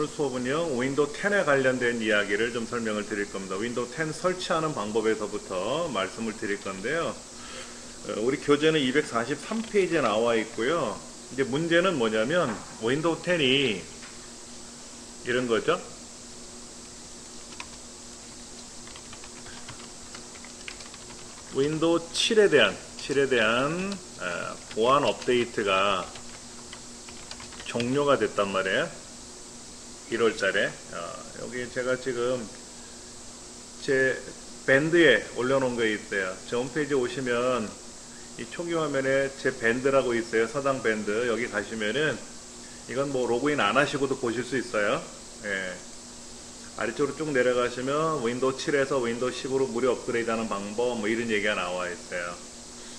오늘 수업은요, 윈도우 10에 관련된 이야기를 좀 설명을 드릴 겁니다. 윈도우 10 설치하는 방법에서부터 말씀을 드릴 건데요. 우리 교재는 243페이지에 나와 있고요. 이제 문제는 뭐냐면, 윈도우 10이 이런 거죠. 윈도우 7에 대한 보안 업데이트가 종료가 됐단 말이에요. 1월달에. 여기 제가 지금 제 밴드에 올려놓은 거 있어요. 제 홈페이지에 오시면 이 초기 화면에 제 밴드라고 있어요. 서당 밴드. 여기 가시면은 이건 뭐 로그인 안 하시고도 보실 수 있어요. 예. 아래쪽으로 쭉 내려가시면 윈도우 7에서 윈도우 10으로 무료 업그레이드 하는 방법 뭐 이런 얘기가 나와 있어요.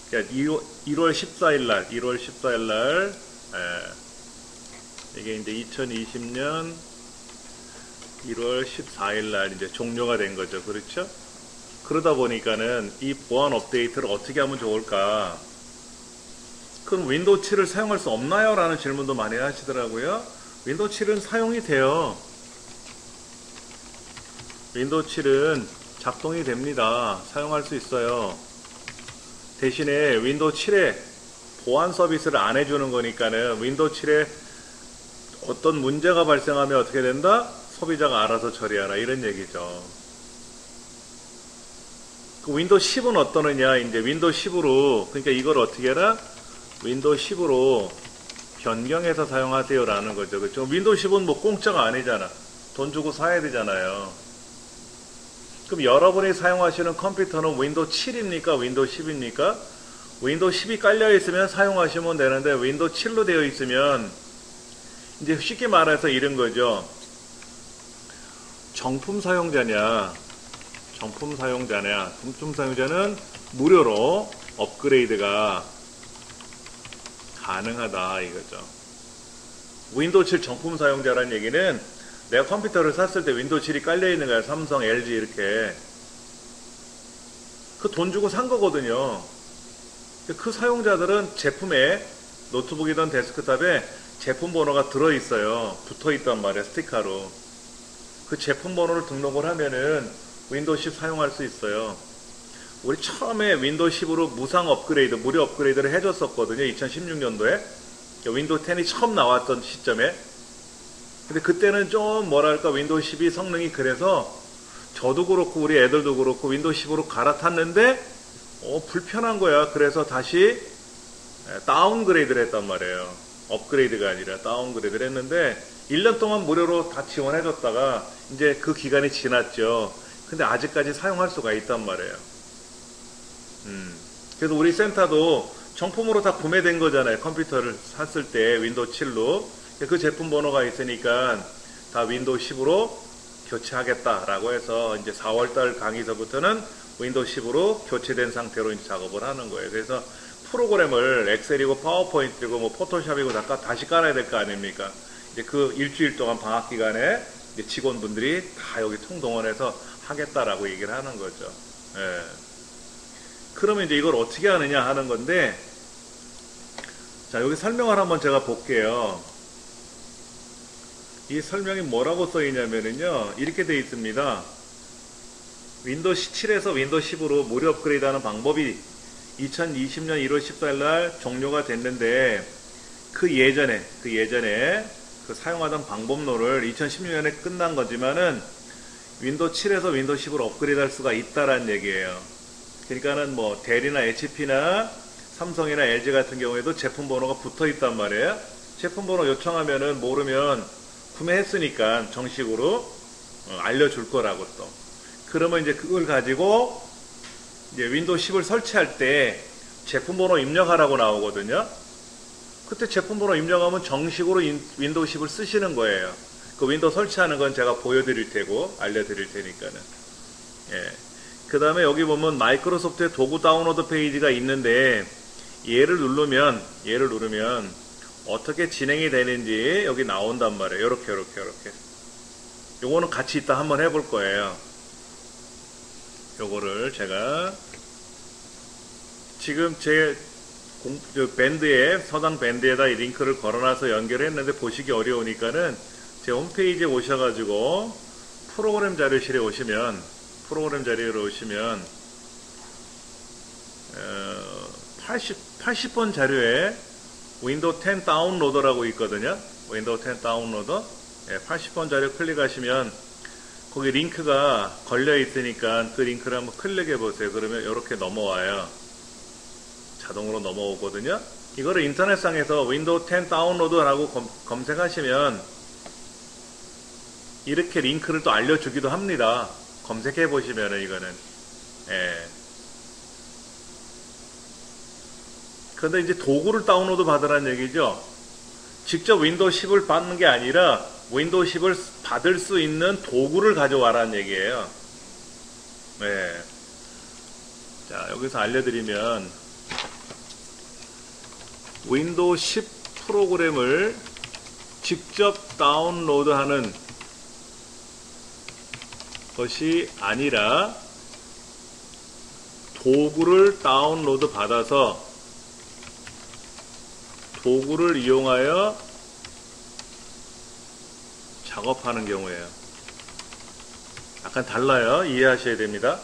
그러니까 1월 14일 날 이게 이제 2020년 1월 14일 날 이제 종료가 된 거죠. 그렇죠? 그러다 보니까는 이 보안 업데이트를 어떻게 하면 좋을까? 그럼 윈도우 7을 사용할 수 없나요? 라는 질문도 많이 하시더라고요. 윈도우 7은 사용이 돼요. 윈도우 7은 작동이 됩니다. 사용할 수 있어요. 대신에 윈도우 7에 보안 서비스를 안 해주는 거니까는 윈도우 7에 어떤 문제가 발생하면 어떻게 된다? 소비자가 알아서 처리하라 이런 얘기죠. 그 윈도우 10은 어떠느냐? 이제 윈도우 10으로 그러니까 이걸 어떻게 해라? 윈도우 10으로 변경해서 사용하세요 라는 거죠. 그렇죠? 윈도우 10은 뭐 공짜가 아니잖아. 돈 주고 사야 되잖아요. 그럼 여러분이 사용하시는 컴퓨터는 윈도우 7입니까? 윈도우 10입니까? 윈도우 10이 깔려 있으면 사용하시면 되는데 윈도우 7로 되어 있으면 이제 쉽게 말해서 이런 거죠. 정품 사용자냐, 정품 사용자는 무료로 업그레이드가 가능하다 이거죠. 윈도우 7 정품 사용자라는 얘기는 내가 컴퓨터를 샀을 때 윈도우 7이 깔려 있는 거야. 삼성, LG 이렇게. 그 돈 주고 산 거거든요. 그 사용자들은 제품에 노트북이든 데스크탑에 제품 번호가 들어있어요. 붙어있단 말이야, 스티커로. 그 제품 번호를 등록을 하면은 윈도우 10 사용할 수 있어요. 우리 처음에 윈도우 10으로 무상 업그레이드, 무료 업그레이드를 해줬었거든요. 2016년도에. 윈도우 10이 처음 나왔던 시점에. 근데 그때는 좀 뭐랄까 윈도우 10이 성능이 그래서 저도 그렇고 우리 애들도 그렇고 윈도우 10으로 갈아탔는데 불편한 거야. 그래서 다시 다운그레이드를 했단 말이에요. 업그레이드가 아니라 다운그레이드를 했는데 1년 동안 무료로 다 지원해줬다가 이제 그 기간이 지났죠. 근데 아직까지 사용할 수가 있단 말이에요. 그래서 우리 센터도 정품으로 다 구매된 거잖아요. 컴퓨터를 샀을 때 윈도우 7로 그 제품 번호가 있으니까 다 윈도우 10으로 교체하겠다라고 해서 이제 4월달 강의서부터는 윈도우 10으로 교체된 상태로 이제 작업을 하는 거예요. 그래서 프로그램을 엑셀이고 파워포인트고 뭐 포토샵이고 다시 깔아야 될 거 아닙니까? 이제 그 일주일 동안 방학 기간에 이제 직원분들이 다 여기 총동원해서 하겠다라고 얘기를 하는 거죠. 예. 그러면 이제 이걸 어떻게 하느냐 하는 건데, 자, 여기 설명을 한번 제가 볼게요. 이 설명이 뭐라고 써 있냐면요, 이렇게 되어 있습니다. 윈도우 7에서 윈도우 10으로 무료 업그레이드 하는 방법이 2020년 1월 14일 날 종료가 됐는데, 그 예전에 그 사용하던 방법론을 2016년에 끝난 거지만은 윈도우 7에서 윈도우 10으로 업그레이드 할 수가 있다라는 얘기예요. 그러니까는 뭐 델이나 HP나 삼성이나 LG 같은 경우에도 제품 번호가 붙어 있단 말이에요. 제품 번호 요청하면은 모르면 구매했으니까 정식으로 알려줄 거라고 또. 그러면 이제 그걸 가지고 이제 윈도우 10을 설치할 때 제품 번호 입력하라고 나오거든요. 그때 제품 번호 입력하면 정식으로 윈도우 10을 쓰시는 거예요. 그 윈도우 설치하는 건 제가 보여드릴 테고 알려드릴 테니까는. 예. 그 다음에 여기 보면 마이크로소프트의 도구 다운로드 페이지가 있는데 얘를 누르면 어떻게 진행이 되는지 여기 나온단 말이에요. 요렇게. 요거는 같이 이따 한번 해볼 거예요. 요거를 제가 지금 제 밴드에, 서당 밴드에다 이 링크를 걸어놔서 연결했는데 보시기 어려우니까는 제 홈페이지에 오셔가지고 프로그램 자료실에 오시면 80번 자료에 윈도우 10 다운로더라고 있거든요. 윈도우 10 다운로더 80번 자료 클릭하시면 거기 링크가 걸려 있으니까 그 링크를 한번 클릭해 보세요. 그러면 이렇게 넘어와요. 자동으로 넘어오거든요. 이거를 인터넷상에서 윈도우 10 다운로드라고 검색하시면 이렇게 링크를 또 알려주기도 합니다. 검색해 보시면은 이거는 그런데 이제 도구를 다운로드 받으라는 얘기죠. 직접 윈도우 10을 받는 게 아니라 윈도우 10을 받을 수 있는 도구를 가져와라는 얘기예요. 자, 여기서 알려드리면 윈도우 10 프로그램을 직접 다운로드하는 것이 아니라 도구를 다운로드 받아서 도구를 이용하여 작업하는 경우에요. 약간 달라요. 이해하셔야 됩니다.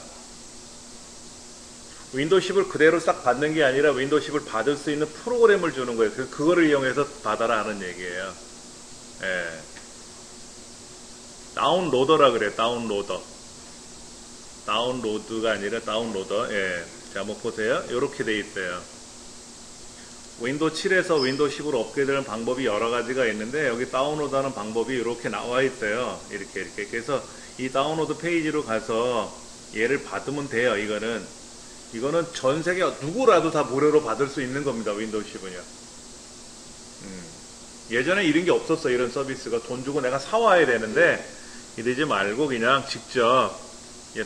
윈도우 10을 그대로 싹 받는 게 아니라 윈도우 10을 받을 수 있는 프로그램을 주는 거예요. 그거를 이용해서 받아라 하는 얘기예요. 다운로더라 그래. 다운로드가 아니라 다운로더. 자, 한번 보세요. 이렇게 돼 있어요. 윈도우 7에서 윈도우 10으로 업그레이드하는 방법이 여러 가지가 있는데 여기 다운로드하는 방법이 이렇게 나와 있어요. 이렇게. 그래서 이 다운로드 페이지로 가서 얘를 받으면 돼요. 이거는 전 세계 누구라도 다 무료로 받을 수 있는 겁니다. 윈도우 10은요. 예전에 이런 게 없었어. 이런 서비스가 돈 주고 내가 사와야 되는데 이러지 말고 그냥 직접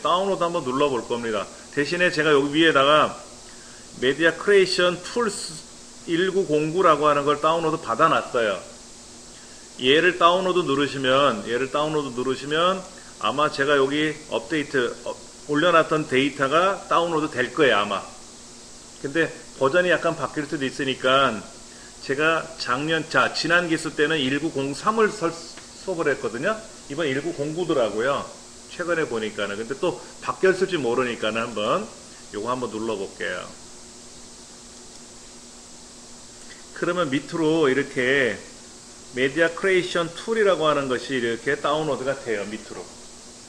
다운로드 한번 눌러볼 겁니다. 대신에 제가 여기 위에다가 메디아 크리에이션 툴스 1909라고 하는 걸 다운로드 받아놨어요. 얘를 다운로드 누르시면 아마 제가 여기 업데이트 올려놨던 데이터가 다운로드 될 거예요. 아마. 근데 버전이 약간 바뀔 수도 있으니까 제가 지난 기수 때는 1903을 수업을 했거든요. 이번 1909더라고요. 최근에 보니까는. 근데 또 바뀌었을지 모르니까는 요거 한번 눌러볼게요. 그러면 밑으로 이렇게 메디아 크리에이션 툴이라고 하는 것이 이렇게 다운로드가 돼요. 밑으로.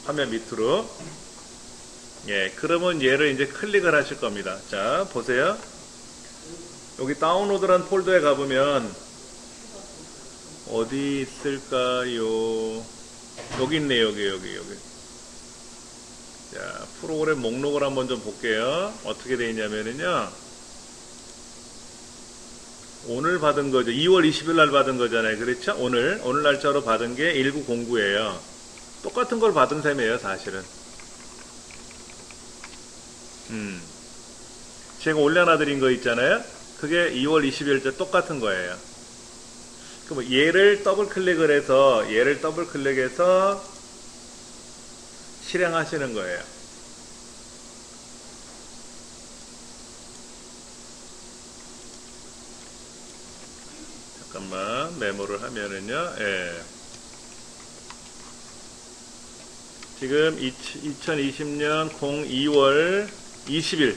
화면 밑으로. 그러면 얘를 이제 클릭을 하실 겁니다. 자, 보세요. 여기 다운로드란 폴더에 가보면 어디 있을까요? 여기 있네, 여기. 자, 프로그램 목록을 한번 좀 볼게요. 어떻게 되어 있냐면요. 오늘 받은 거죠. 2월 20일 날 받은 거잖아요. 그렇죠? 오늘 날짜로 받은 게 1909예요. 똑같은 걸 받은 셈이에요, 사실은. 제가 올려놔드린 거 있잖아요. 그게 2월 20일째 똑같은 거예요. 그럼 얘를 더블 클릭을 해서 실행하시는 거예요. 잠깐만 메모를 하면은요. 지금 2020년 02월 20일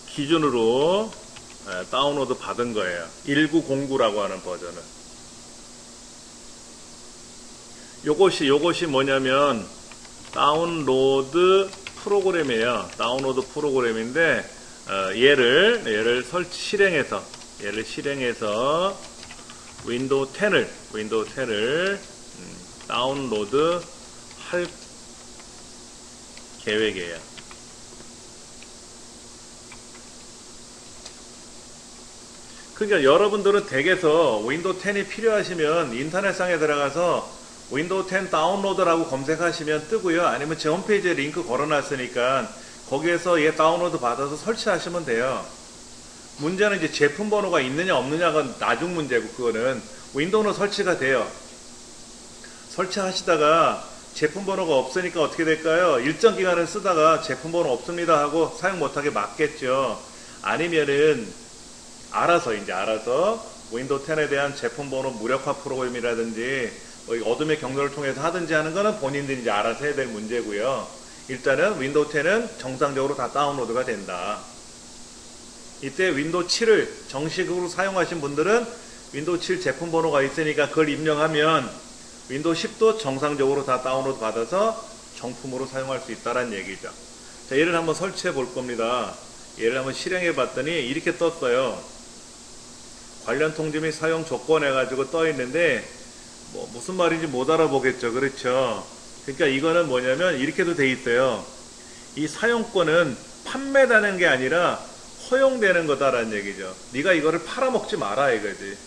기준으로 다운로드 받은 거예요. 1909라고 하는 버전은. 요것이 뭐냐면 다운로드 프로그램이에요. 다운로드 프로그램인데 얘를 실행해서 윈도우 10을 다운로드 할 계획이에요. 그러니까 여러분들은 댁에서 윈도우 10이 필요하시면 인터넷상에 들어가서 윈도우 10 다운로드라고 검색하시면 뜨고요. 아니면 제 홈페이지에 링크 걸어놨으니까 거기에서 얘 다운로드 받아서 설치하시면 돼요. 문제는 이제 제품 번호가 있느냐 없느냐가 나중 문제고, 그거는 윈도우는 설치가 돼요. 설치하시다가 제품 번호가 없으니까 어떻게 될까요? 일정 기간을 쓰다가 제품 번호 없습니다 하고 사용 못하게 막겠죠. 아니면은 알아서 윈도우 10에 대한 제품 번호 무력화 프로그램이라든지 어둠의 경로를 통해서 하든지 하는 거는 본인들이 이제 알아서 해야 될 문제고요. 일단은 윈도우 10은 정상적으로 다 다운로드가 된다. 이때 윈도우 7을 정식으로 사용하신 분들은 윈도우 7 제품 번호가 있으니까 그걸 입력하면 윈도우 10도 정상적으로 다 다운로드 받아서 정품으로 사용할 수 있다는 얘기죠. 자, 얘를 한번 설치해 볼 겁니다. 얘를 한번 실행해 봤더니 이렇게 떴어요. 관련 통지 및 사용 조건 해가지고 떠 있는데 뭐 무슨 말인지 못 알아보겠죠. 그렇죠. 그러니까 이거는 뭐냐면 이렇게도 돼 있어요. 이 사용권은 판매되는 게 아니라 허용되는 거다라는 얘기죠. 네가 이거를 팔아먹지 마라 이거지.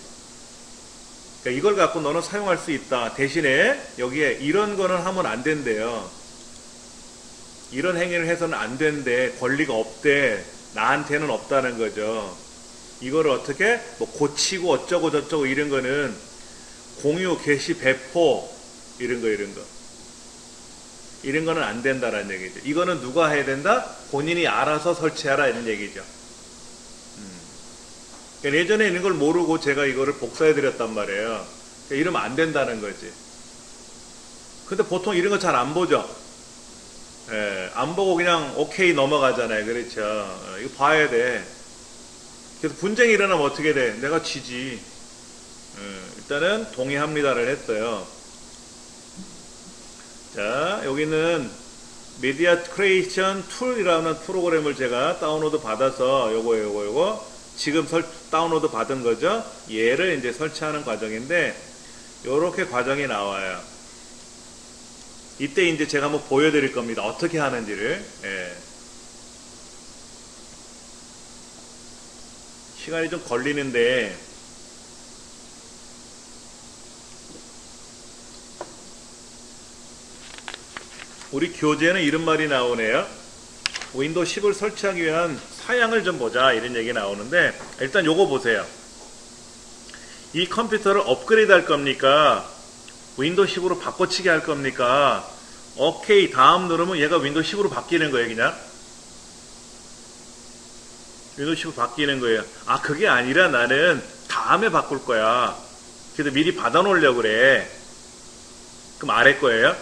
그러니까 이걸 갖고 너는 사용할 수 있다. 대신에 여기에 이런 거는 하면 안 된대요. 이런 행위를 해서는 안 된대. 권리가 없대. 나한테는 없다는 거죠. 이거를 어떻게 뭐 고치고 어쩌고 저쩌고 이런 거는 공유, 게시, 배포 이런 거 이런 거는 안 된다라는 얘기죠. 이거는 누가 해야 된다? 본인이 알아서 설치하라 이런 얘기죠. 그러니까 예전에 있는 걸 모르고 제가 이거를 복사해 드렸단 말이에요. 그러니까 이러면 안 된다는 거지. 근데 보통 이런 거 잘 안 보죠. 예, 안 보고 그냥 오케이 넘어가잖아요. 그렇죠. 이거 봐야 돼. 그래서 분쟁이 일어나면 어떻게 돼? 내가 지지. 일단은 동의합니다를 했어요. 자, 여기는 미디어 크리에이션 툴이라는 프로그램을 제가 다운로드 받아서 요거 지금 다운로드 받은 거죠. 얘를 이제 설치하는 과정인데 요렇게 과정이 나와요. 이때 이제 제가 한번 보여드릴 겁니다. 어떻게 하는지를. 예. 시간이 좀 걸리는데 우리 교재는 이런 말이 나오네요. 윈도우 10을 설치하기 위한 사양을 좀 보자 이런 얘기 나오는데 일단 요거 보세요. 이 컴퓨터를 업그레이드 할 겁니까? 윈도우 10으로 바꿔치기 할 겁니까? 오케이 다음 누르면 얘가 윈도우 10으로 바뀌는 거예요. 그냥 윈도우 10으로 바뀌는 거예요. 아 그게 아니라 나는 다음에 바꿀 거야. 그래서 미리 받아 놓으려고 그래. 그럼 아래 거예요?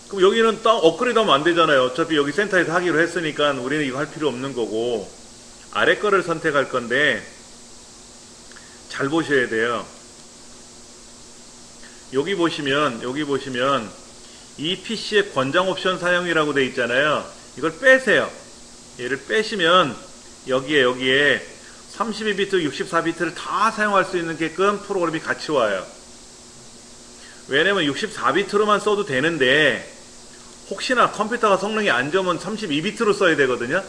그럼 여기는 업그레이드 하면 안 되잖아요. 어차피 여기 센터에서 하기로 했으니까 우리는 이거 할 필요 없는 거고 아래 거를 선택할 건데 잘 보셔야 돼요. 여기 보시면 이 PC의 권장 옵션 사용이라고 되어 있잖아요. 이걸 빼세요. 얘를 빼시면 여기에 32비트, 64비트를 다 사용할 수 있게끔 프로그램이 같이 와요. 왜냐면 64비트로만 써도 되는데 혹시나 컴퓨터가 성능이 안 좋으면 32비트로 써야 되거든요.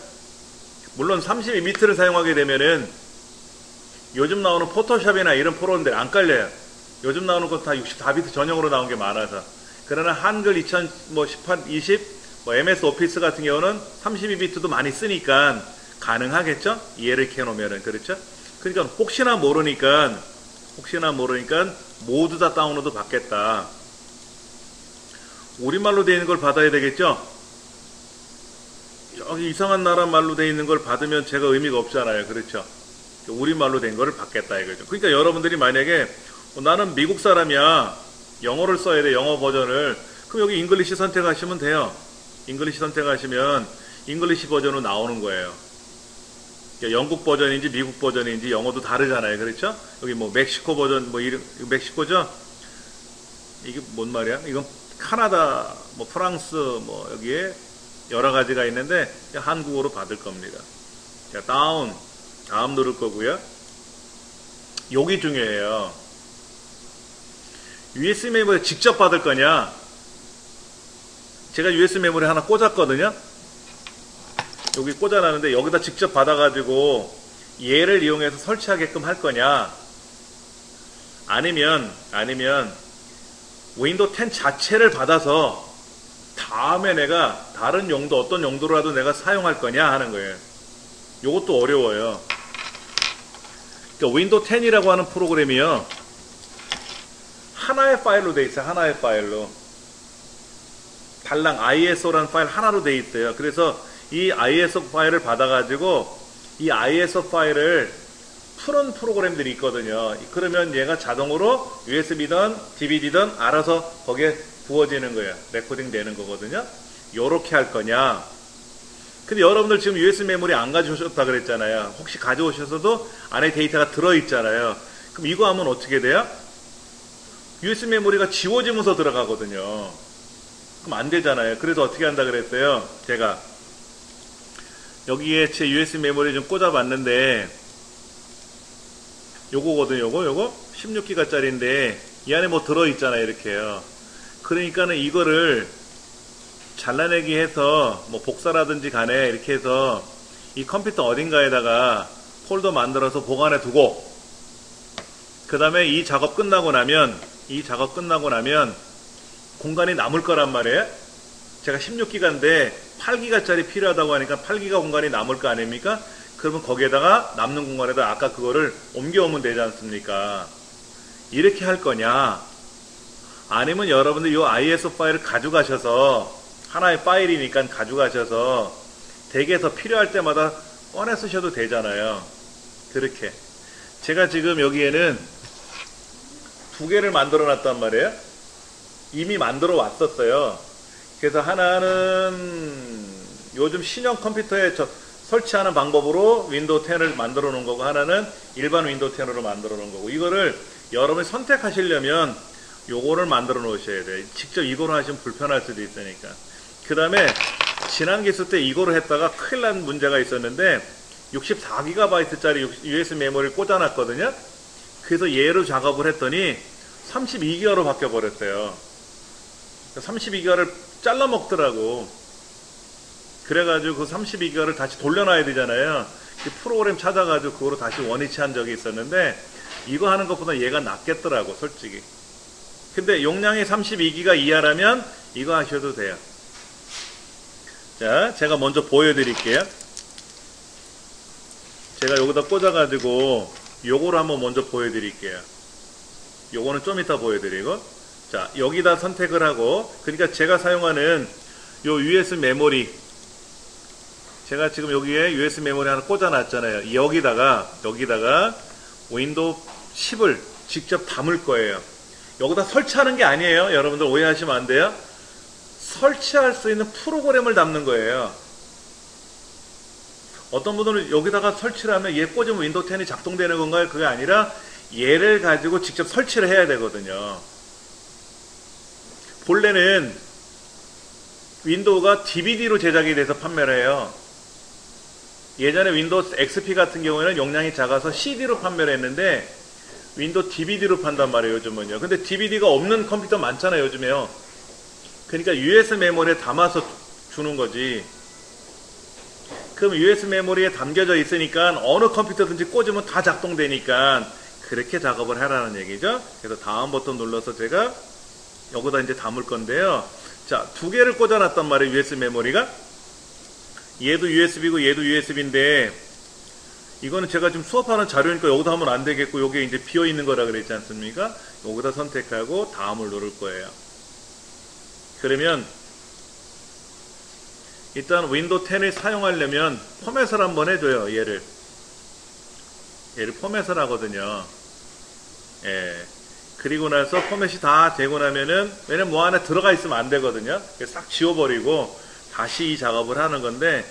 물론 32비트를 사용하게 되면은 요즘 나오는 포토샵이나 이런 프로그램들 안 깔려요. 요즘 나오는 것 다 64비트 전용으로 나온 게 많아서. 그러나 한글 2018, 20, MS 오피스 같은 경우는 32비트도 많이 쓰니까 가능하겠죠? 이해를 켜놓으면은. 그렇죠? 그러니까 혹시나 모르니까 모두 다 다운로드 받겠다. 우리말로 되어 있는 걸 받아야 되겠죠? 저기 이상한 나라 말로 되어 있는 걸 받으면 제가 의미가 없잖아요. 그렇죠? 우리말로 된 거를 받겠다 이거죠. 그러니까 여러분들이 만약에 나는 미국 사람이야. 영어를 써야 돼. 영어 버전을. 그럼 여기 잉글리시 선택하시면 돼요. 잉글리시 선택하시면 잉글리시 버전으로 나오는 거예요. 그러니까 영국 버전인지 미국 버전인지 영어도 다르잖아요. 그렇죠? 여기 뭐 멕시코 버전 멕시코죠? 이게 뭔 말이야? 이건 카나다, 뭐 프랑스, 뭐 여기에 여러 가지가 있는데 한국어로 받을 겁니다. 자, 다음 누를 거고요. 여기 중요해요. USB 메모리 직접 받을 거냐? 제가 USB 메모리 하나 꽂았거든요. 여기 꽂아놨는데 여기다 직접 받아가지고 얘를 이용해서 설치하게끔 할 거냐? 아니면 윈도우 10 자체를 받아서 다음에 내가 다른 용도 어떤 용도로라도 내가 사용할 거냐 하는 거예요. 이것도 어려워요. 그러니까 윈도우 10이라고 하는 프로그램이요. 하나의 파일로 돼 있어요. 하나의 파일로. 달랑 ISO라는 파일 하나로 돼 있어요. 그래서 이 ISO 파일을 받아가지고 이 ISO 파일을 푸는 프로그램들이 있거든요. 그러면 얘가 자동으로 USB든 DVD든 알아서 거기에 부어지는 거예요. 레코딩 되는 거거든요. 요렇게 할 거냐. 근데 여러분들 지금 USB 메모리 안 가져오셨다 그랬잖아요. 혹시 가져오셔서도 안에 데이터가 들어있잖아요. 그럼 이거 하면 어떻게 돼요? USB 메모리가 지워지면서 들어가거든요. 그럼 안 되잖아요. 그래서 어떻게 한다 그랬어요? 제가 여기에 제 USB 메모리 좀 꽂아봤는데 요거거든요. 요거 16기가 짜리인데 이 안에 뭐 들어있잖아요. 이렇게요. 그러니까는 이거를 잘라내기 해서 뭐 복사라든지 간에 이렇게 해서 이 컴퓨터 어딘가에다가 폴더 만들어서 보관해 두고 그 다음에 이 작업 끝나고 나면 공간이 남을 거란 말이에요. 제가 16기가인데 8기가짜리 필요하다고 하니까 8기가 공간이 남을 거 아닙니까? 그러면 거기에다가 남는 공간에다 아까 그거를 옮겨오면 되지 않습니까? 이렇게 할 거냐? 아니면 여러분들 이 ISO 파일을 가져가셔서 하나의 파일이니까 가져가셔서 댁에서 필요할 때마다 꺼내 쓰셔도 되잖아요. 그렇게. 제가 지금 여기에는 두 개를 만들어 놨단 말이에요. 이미 만들어 왔었어요. 그래서 하나는 요즘 신형 컴퓨터에 설치하는 방법으로 윈도우 10을 만들어 놓은 거고 하나는 일반 윈도우 10으로 만들어 놓은 거고 이거를 여러분이 선택하시려면 요거를 만들어 놓으셔야 돼요. 직접 이거로 하시면 불편할 수도 있으니까. 그 다음에 지난 기수 때 이거로 했다가 큰일 난 문제가 있었는데 64GB짜리 USB 메모리를 꽂아놨거든요. 그래서 얘로 작업을 했더니 32기가로 바뀌어버렸어요. 32기가를 잘라 먹더라고. 그래가지고 그 32기가를 다시 돌려놔야 되잖아요. 그 프로그램 찾아가지고 그거로 다시 원위치 한 적이 있었는데 이거 하는 것보다 얘가 낫겠더라고 솔직히. 근데 용량이 32기가 이하라면 이거 하셔도 돼요. 자, 제가 먼저 보여드릴게요. 제가 여기다 꽂아가지고 요거를 한번 먼저 보여드릴게요. 요거는 좀 이따 보여드리고, 자, 여기다 선택을 하고, 그러니까 제가 사용하는 요 USB 메모리, 제가 지금 여기에 USB 메모리 하나 꽂아놨잖아요. 여기다가 윈도우 10을 직접 담을 거예요. 여기다 설치하는 게 아니에요. 여러분들 오해하시면 안 돼요. 설치할 수 있는 프로그램을 담는 거예요. 어떤 분들은 여기다가 설치를 하면 얘 꽂으면 윈도우 10이 작동되는 건가요? 그게 아니라 얘를 가지고 직접 설치를 해야 되거든요. 본래는 윈도우가 DVD로 제작이 돼서 판매를 해요. 예전에 윈도우 XP 같은 경우에는 용량이 작아서 CD로 판매를 했는데 윈도우 DVD로 판단 말이에요. 요즘은요. 근데 DVD가 없는 컴퓨터 많잖아요. 요즘에요. 그러니까 USB 메모리에 담아서 주는 거지. 그럼 USB 메모리에 담겨져 있으니까 어느 컴퓨터든지 꽂으면 다 작동되니까 그렇게 작업을 하라는 얘기죠. 그래서 다음 버튼 눌러서 제가 여기다 이제 담을 건데요. 자, 두 개를 꽂아놨단 말이에요. USB 메모리가. 얘도 USB고 얘도 USB인데 이거는 제가 지금 수업하는 자료니까 여기다 하면 안 되겠고 요게 이제 비어 있는 거라 그랬지 않습니까? 여기다 선택하고 다음을 누를 거예요. 그러면 일단 윈도우 10을 사용하려면 포맷을 한번 해줘요. 얘를 포맷을 하거든요. 예. 그리고 나서 포맷이 다 되고 나면은, 왜냐면 뭐 안에 들어가 있으면 안 되거든요. 싹 지워버리고 다시 이 작업을 하는 건데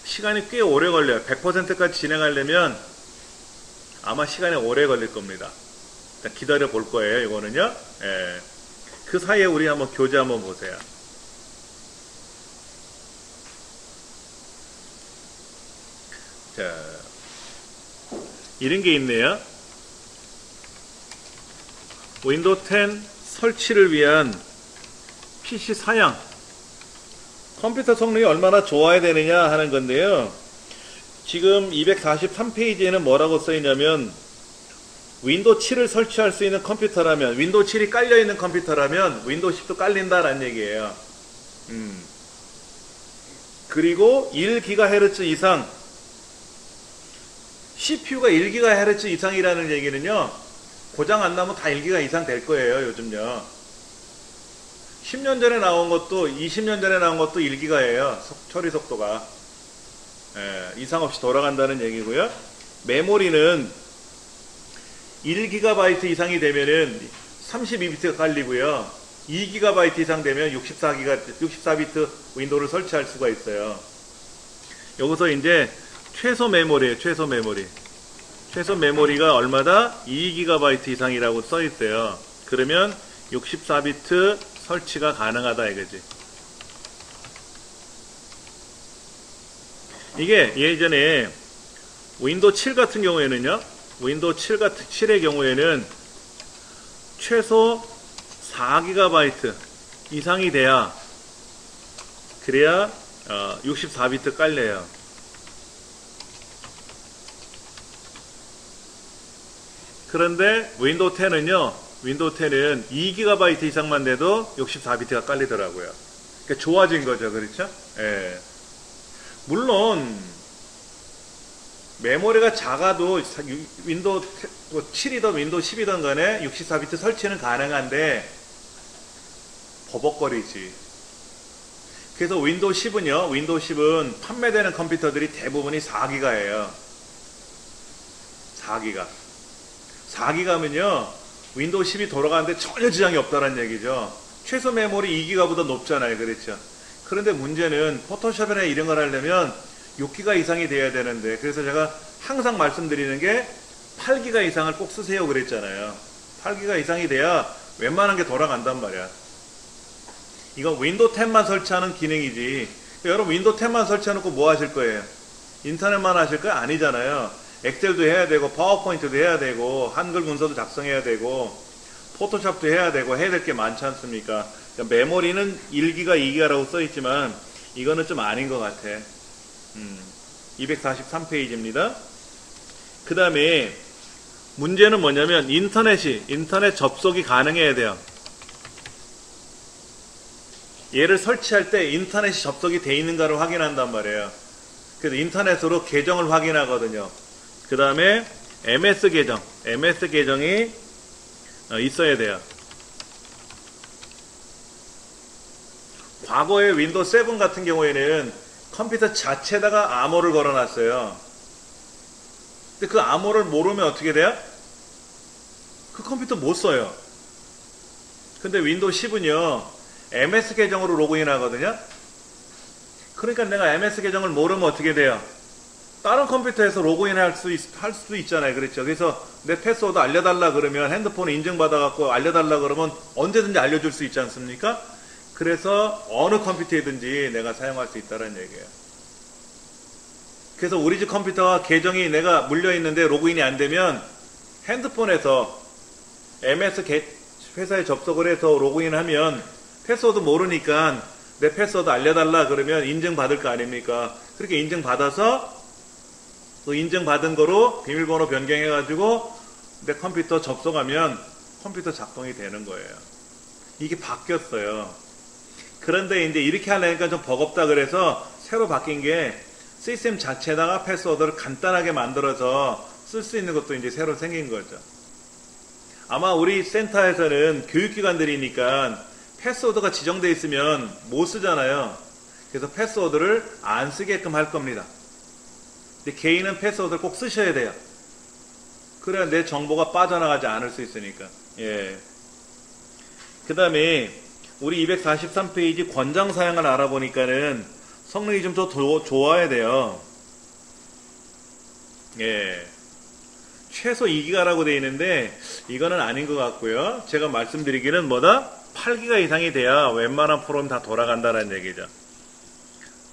시간이 꽤 오래 걸려요. 100%까지 진행하려면 아마 시간이 오래 걸릴 겁니다. 기다려 볼 거예요. 이거는요. 예. 그 사이에 우리 한번 교재 한번 보세요. 자, 이런 게 있네요. 윈도우 10 설치를 위한 PC 사양. 컴퓨터 성능이 얼마나 좋아야 되느냐 하는 건데요. 지금 243페이지에는 뭐라고 써있냐면 윈도우 7을 설치할 수 있는 컴퓨터라면, 윈도우 7이 깔려있는 컴퓨터라면 윈도우 10도 깔린다라는 얘기예요. 그리고 1GHz 이상, CPU가 1GHz 이상이라는 얘기는요, 고장 안 나면 다 1기가 이상 될 거예요. 요즘요. 10년 전에 나온 것도 20년 전에 나온 것도 1기가예요. 처리 속도가. 예, 이상 없이 돌아간다는 얘기고요. 메모리는 1GB 이상이 되면은 32비트가 깔리고요. 2GB 이상 되면 64비트 윈도우를 설치할 수가 있어요. 여기서 이제 최소 메모리예요. 최소 메모리. 최소 메모리가 얼마다? 2GB 이상이라고 써 있어요. 그러면 64비트 설치가 가능하다 이거지. 이게 예전에 윈도우 7 같은 경우에는요. 윈도우 7의 경우에는 최소 4GB 이상이 돼야 그래야 64비트 깔려요. 그런데 윈도우 10은요. 윈도우 10은 2GB 이상만 돼도 64비트가 깔리더라고요. 그러니까 좋아진 거죠. 그렇죠? 예. 물론 메모리가 작아도 윈도우 7이든 윈도우 10이든 간에 64비트 설치는 가능한데 버벅거리지. 그래서 윈도우 10은요. 윈도우 10은 판매되는 컴퓨터들이 대부분이 4기가예요. 4기가. 4기가면요. 윈도우 10이 돌아가는데 전혀 지장이 없다는 얘기죠. 최소 메모리 2기가보다 높잖아요. 그렇죠? 그런데 문제는 포토샵이나 이런 걸 하려면 6기가 이상이 돼야 되는데, 그래서 제가 항상 말씀드리는 게 8기가 이상을 꼭 쓰세요 그랬잖아요. 8기가 이상이 돼야 웬만한 게 돌아간단 말이야. 이건 윈도우 10만 설치하는 기능이지. 여러분 윈도우 10만 설치해놓고 뭐 하실 거예요? 인터넷만 하실 거예요? 아니잖아요. 엑셀도 해야 되고 파워포인트도 해야 되고 한글 문서도 작성해야 되고 포토샵도 해야 되고 해야 될 게 많지 않습니까? 그러니까 메모리는 1기가 2기가라고 써있지만 이거는 좀 아닌 것 같아. 243페이지입니다. 그 다음에 문제는 뭐냐면 인터넷 접속이 가능해야 돼요. 얘를 설치할 때 인터넷이 접속이 돼 있는가를 확인한단 말이에요. 그래서 인터넷으로 계정을 확인하거든요. 그 다음에 MS 계정이 있어야 돼요. 과거에 윈도우 7 같은 경우에는 컴퓨터 자체에다가 암호를 걸어놨어요. 근데 그 암호를 모르면 어떻게 돼요? 그 컴퓨터 못 써요. 근데 윈도우 10은요 MS 계정으로 로그인 하거든요. 그러니까 내가 MS 계정을 모르면 어떻게 돼요? 다른 컴퓨터에서 로그인 할 수 있잖아요. 그렇죠? 그래서 내 패스워드 알려달라 그러면 핸드폰을 인증받아갖고 알려달라 그러면 언제든지 알려줄 수 있지 않습니까? 그래서 어느 컴퓨터이든지 내가 사용할 수 있다는 얘기예요. 그래서 우리 집 컴퓨터와 계정이 내가 물려있는데 로그인이 안 되면 핸드폰에서 MS 회사에 접속을 해서 로그인하면 패스워드 모르니까 내 패스워드 알려달라 그러면 인증받을 거 아닙니까? 그렇게 인증받아서 그 인증받은 거로 비밀번호 변경해가지고 내 컴퓨터 접속하면 컴퓨터 작동이 되는 거예요. 이게 바뀌었어요. 그런데 이제 이렇게 하려니까 좀 버겁다 그래서 새로 바뀐 게 시스템 자체에다가 패스워드를 간단하게 만들어서 쓸 수 있는 것도 이제 새로 생긴 거죠. 아마 우리 센터에서는 교육기관들이니까 패스워드가 지정되어 있으면 못 쓰잖아요. 그래서 패스워드를 안 쓰게끔 할 겁니다. 근데 개인은 패스워드를 꼭 쓰셔야 돼요. 그래야 내 정보가 빠져나가지 않을 수 있으니까. 예. 그 다음에 우리 243페이지 권장 사양을 알아보니까는 성능이 좀 더 좋아야 돼요. 예. 최소 2기가라고 되어 있는데 이거는 아닌 것 같고요. 제가 말씀드리기는 뭐다? 8기가 이상이 돼야 웬만한 프로그램 다 돌아간다는 얘기죠.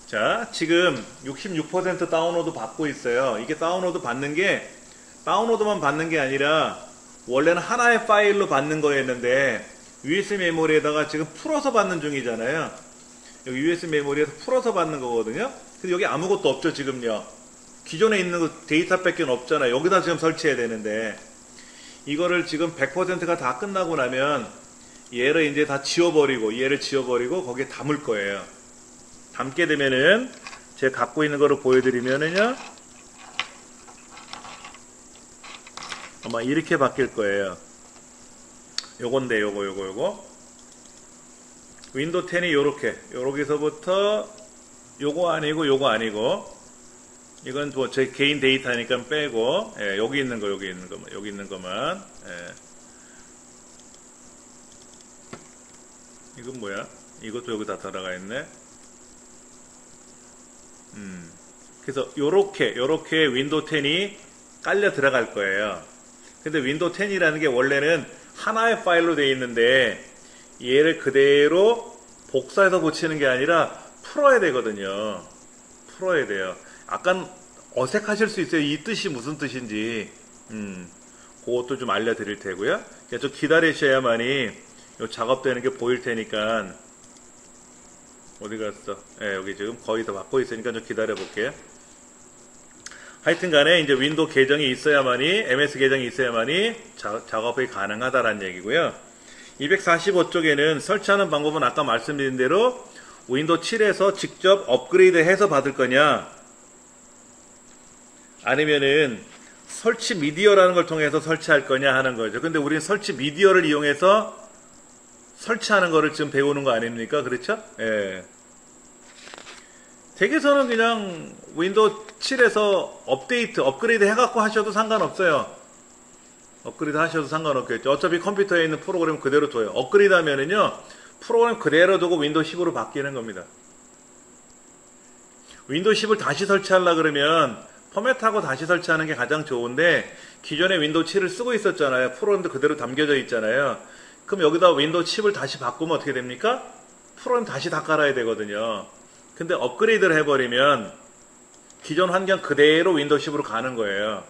자, 지금 66% 다운로드 받고 있어요. 이게 다운로드 받는 게 다운로드만 받는 게 아니라 원래는 하나의 파일로 받는 거였는데 USB 메모리에다가 지금 풀어서 받는 중이잖아요. 여기 USB 메모리에서 풀어서 받는 거거든요. 근데 여기 아무것도 없죠, 지금요. 기존에 있는 거 데이터밖에 없잖아요. 여기다 지금 설치해야 되는데 이거를 지금 100%가 다 끝나고 나면 얘를 이제 다 지워버리고 얘를 지워버리고 거기에 담을 거예요. 담게 되면은 제가 갖고 있는 거를 보여드리면은요 아마 이렇게 바뀔 거예요. 요건데 요거 윈도우 10이 요렇게서부터 요거 아니고 이건 뭐 제 개인 데이터니까 빼고, 예, 여기 있는 것만. 예. 이건 뭐야? 이것도 여기다 들어가 있네. 그래서 요렇게 윈도우 10이 깔려 들어갈 거예요. 근데 윈도우 10이라는 게 원래는 하나의 파일로 되어 있는데 얘를 그대로 복사해서 고치는 게 아니라 풀어야 되거든요. 풀어야 돼요. 약간 어색하실 수 있어요. 이 뜻이 무슨 뜻인지. 그것도 좀 알려드릴 테고요. 좀 기다리셔야만이 요 작업되는 게 보일 테니까. 어디 갔어? 예, 여기 지금 거의 다 받고 있으니까 좀 기다려 볼게요. 하여튼 간에 이제 윈도우 계정이 있어야만이, MS 계정이 있어야만이 작업이 가능하다라는 얘기고요. 245쪽에는 설치하는 방법은 아까 말씀드린 대로 윈도우 7에서 직접 업그레이드 해서 받을 거냐, 아니면은 설치 미디어라는 걸 통해서 설치할 거냐 하는 거죠. 근데 우리는 설치 미디어를 이용해서 설치하는 거를 지금 배우는 거 아닙니까? 그렇죠? 예. 댁에서는 그냥 윈도우 7에서 업그레이드 해갖고 하셔도 상관없어요. 업그레이드 하셔도 상관없겠죠. 어차피 컴퓨터에 있는 프로그램 그대로 둬요. 업그레이드 하면은요, 프로그램 그대로 두고 윈도우 10으로 바뀌는 겁니다. 윈도우 10을 다시 설치하려고 그러면 포맷하고 다시 설치하는 게 가장 좋은데, 기존에 윈도우 7을 쓰고 있었잖아요. 프로그램도 그대로 담겨져 있잖아요. 그럼 여기다 윈도우 10을 다시 바꾸면 어떻게 됩니까? 프로그램 다시 다 깔아야 되거든요. 근데 업그레이드를 해버리면 기존 환경 그대로 윈도우 10으로 가는 거예요.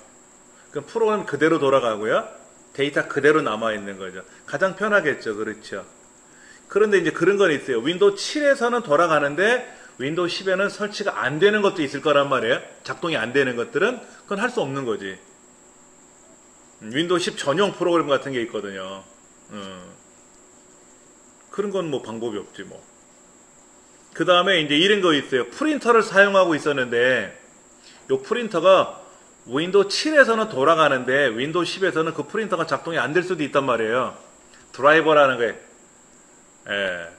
그럼 프로그램 그대로 돌아가고요. 데이터 그대로 남아있는 거죠. 가장 편하겠죠. 그렇죠. 그런데 이제 그런 건 있어요. 윈도우 7에서는 돌아가는데 윈도우 10에는 설치가 안 되는 것도 있을 거란 말이에요. 작동이 안 되는 것들은 그건 할 수 없는 거지. 윈도우 10 전용 프로그램 같은 게 있거든요. 그런 건 뭐 방법이 없지 뭐. 그 다음에 이제 이런 거 있어요. 프린터를 사용하고 있었는데 요 프린터가 윈도우 7에서는 돌아가는데 윈도우 10에서는 그 프린터가 작동이 안 될 수도 있단 말이에요. 드라이버라는 거에. 예.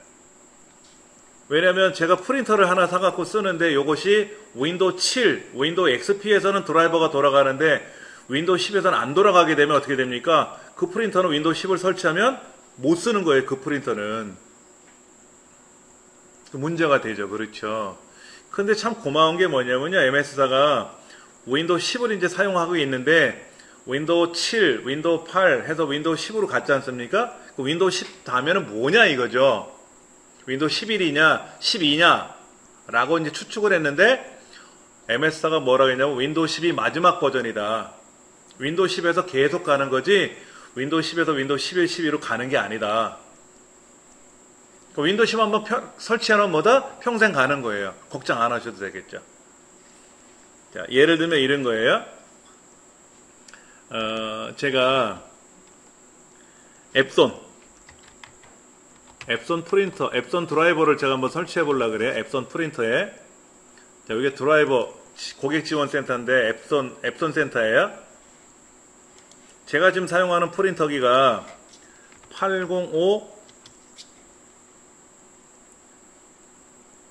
왜냐면 제가 프린터를 하나 사갖고 쓰는데 요것이 윈도우 7, 윈도우 XP에서는 드라이버가 돌아가는데 윈도우 10에서는 안 돌아가게 되면 어떻게 됩니까? 그 프린터는 윈도우 10을 설치하면 못 쓰는 거예요. 그 프린터는. 문제가 되죠. 그렇죠. 근데 참 고마운 게 뭐냐면요. MS사가 윈도우 10을 이제 사용하고 있는데 윈도우 7, 윈도우 8 해서 윈도우 10으로 갔지 않습니까? 그 윈도우 10 다음에는 뭐냐 이거죠. 윈도우 11이냐 12냐 라고 이제 추측을 했는데 MS사가 뭐라고 했냐면 윈도우 10이 마지막 버전이다. 윈도우 10에서 계속 가는 거지 윈도우 10에서 윈도우 11, 12로 가는 게 아니다. 윈도우 10 한번 설치하면 뭐다? 평생 가는 거예요. 걱정 안 하셔도 되겠죠. 자, 예를 들면 이런 거예요. 제가 앱손 프린터, 앱손 드라이버를 제가 한번 설치해 보려고 그래요. 앱손 프린터에. 자, 이게 드라이버 고객 지원 센터인데 앱손 센터예요. 제가 지금 사용하는 프린터기가 805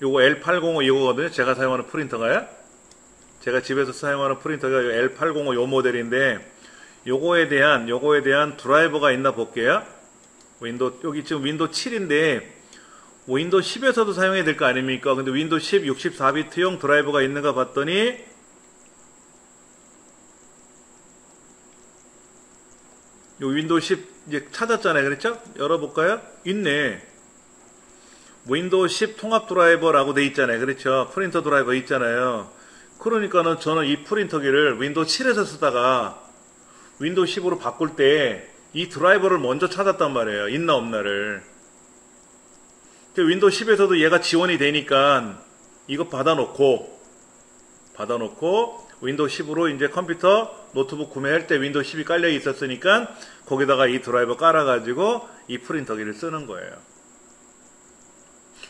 요거 L805 이거거든요. 제가 사용하는 프린터가요. 제가 집에서 사용하는 프린터가 L805 요 모델인데 요거에 대한 드라이버가 있나 볼게요. 여기 지금 윈도우 7인데 윈도우 10에서도 사용해야 될 거 아닙니까? 근데 윈도우 10 64비트용 드라이버가 있는가 봤더니 요 윈도우 10 이제 찾았잖아요. 그렇죠? 열어볼까요? 있네. 윈도우 10 통합 드라이버라고 돼 있잖아요. 그렇죠? 프린터 드라이버 있잖아요. 그러니까는 저는 이 프린터기를 윈도우 7에서 쓰다가 윈도우 10으로 바꿀 때 이 드라이버를 먼저 찾았단 말이에요. 있나 없나를. 윈도우 10에서도 얘가 지원이 되니까 이거 받아놓고 윈도우 10으로 이제 컴퓨터 노트북 구매할 때 윈도우 10이 깔려 있었으니까 거기다가 이 드라이버 깔아가지고 이 프린터기를 쓰는 거예요.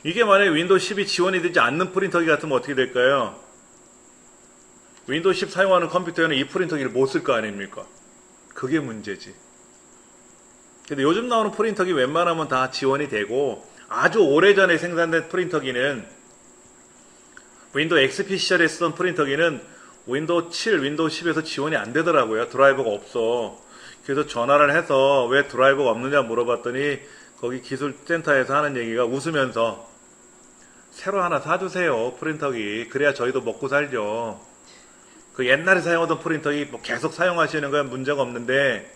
이게 만약에 윈도우 10이 지원이 되지 않는 프린터기 같으면 어떻게 될까요? 윈도우 10 사용하는 컴퓨터에는 이 프린터기를 못 쓸 거 아닙니까? 그게 문제지. 근데 요즘 나오는 프린터기 웬만하면 다 지원이 되고 아주 오래전에 생산된 프린터기는 윈도우 XP 시절에 쓰던 프린터기는 윈도우 7, 윈도우 10에서 지원이 안 되더라고요. 드라이버가 없어. 그래서 전화를 해서 왜 드라이버가 없느냐 물어봤더니 거기 기술센터에서 하는 얘기가 웃으면서 새로 하나 사주세요. 프린터기. 그래야 저희도 먹고 살죠. 그 옛날에 사용하던 프린터기 뭐 계속 사용하시는 건 문제가 없는데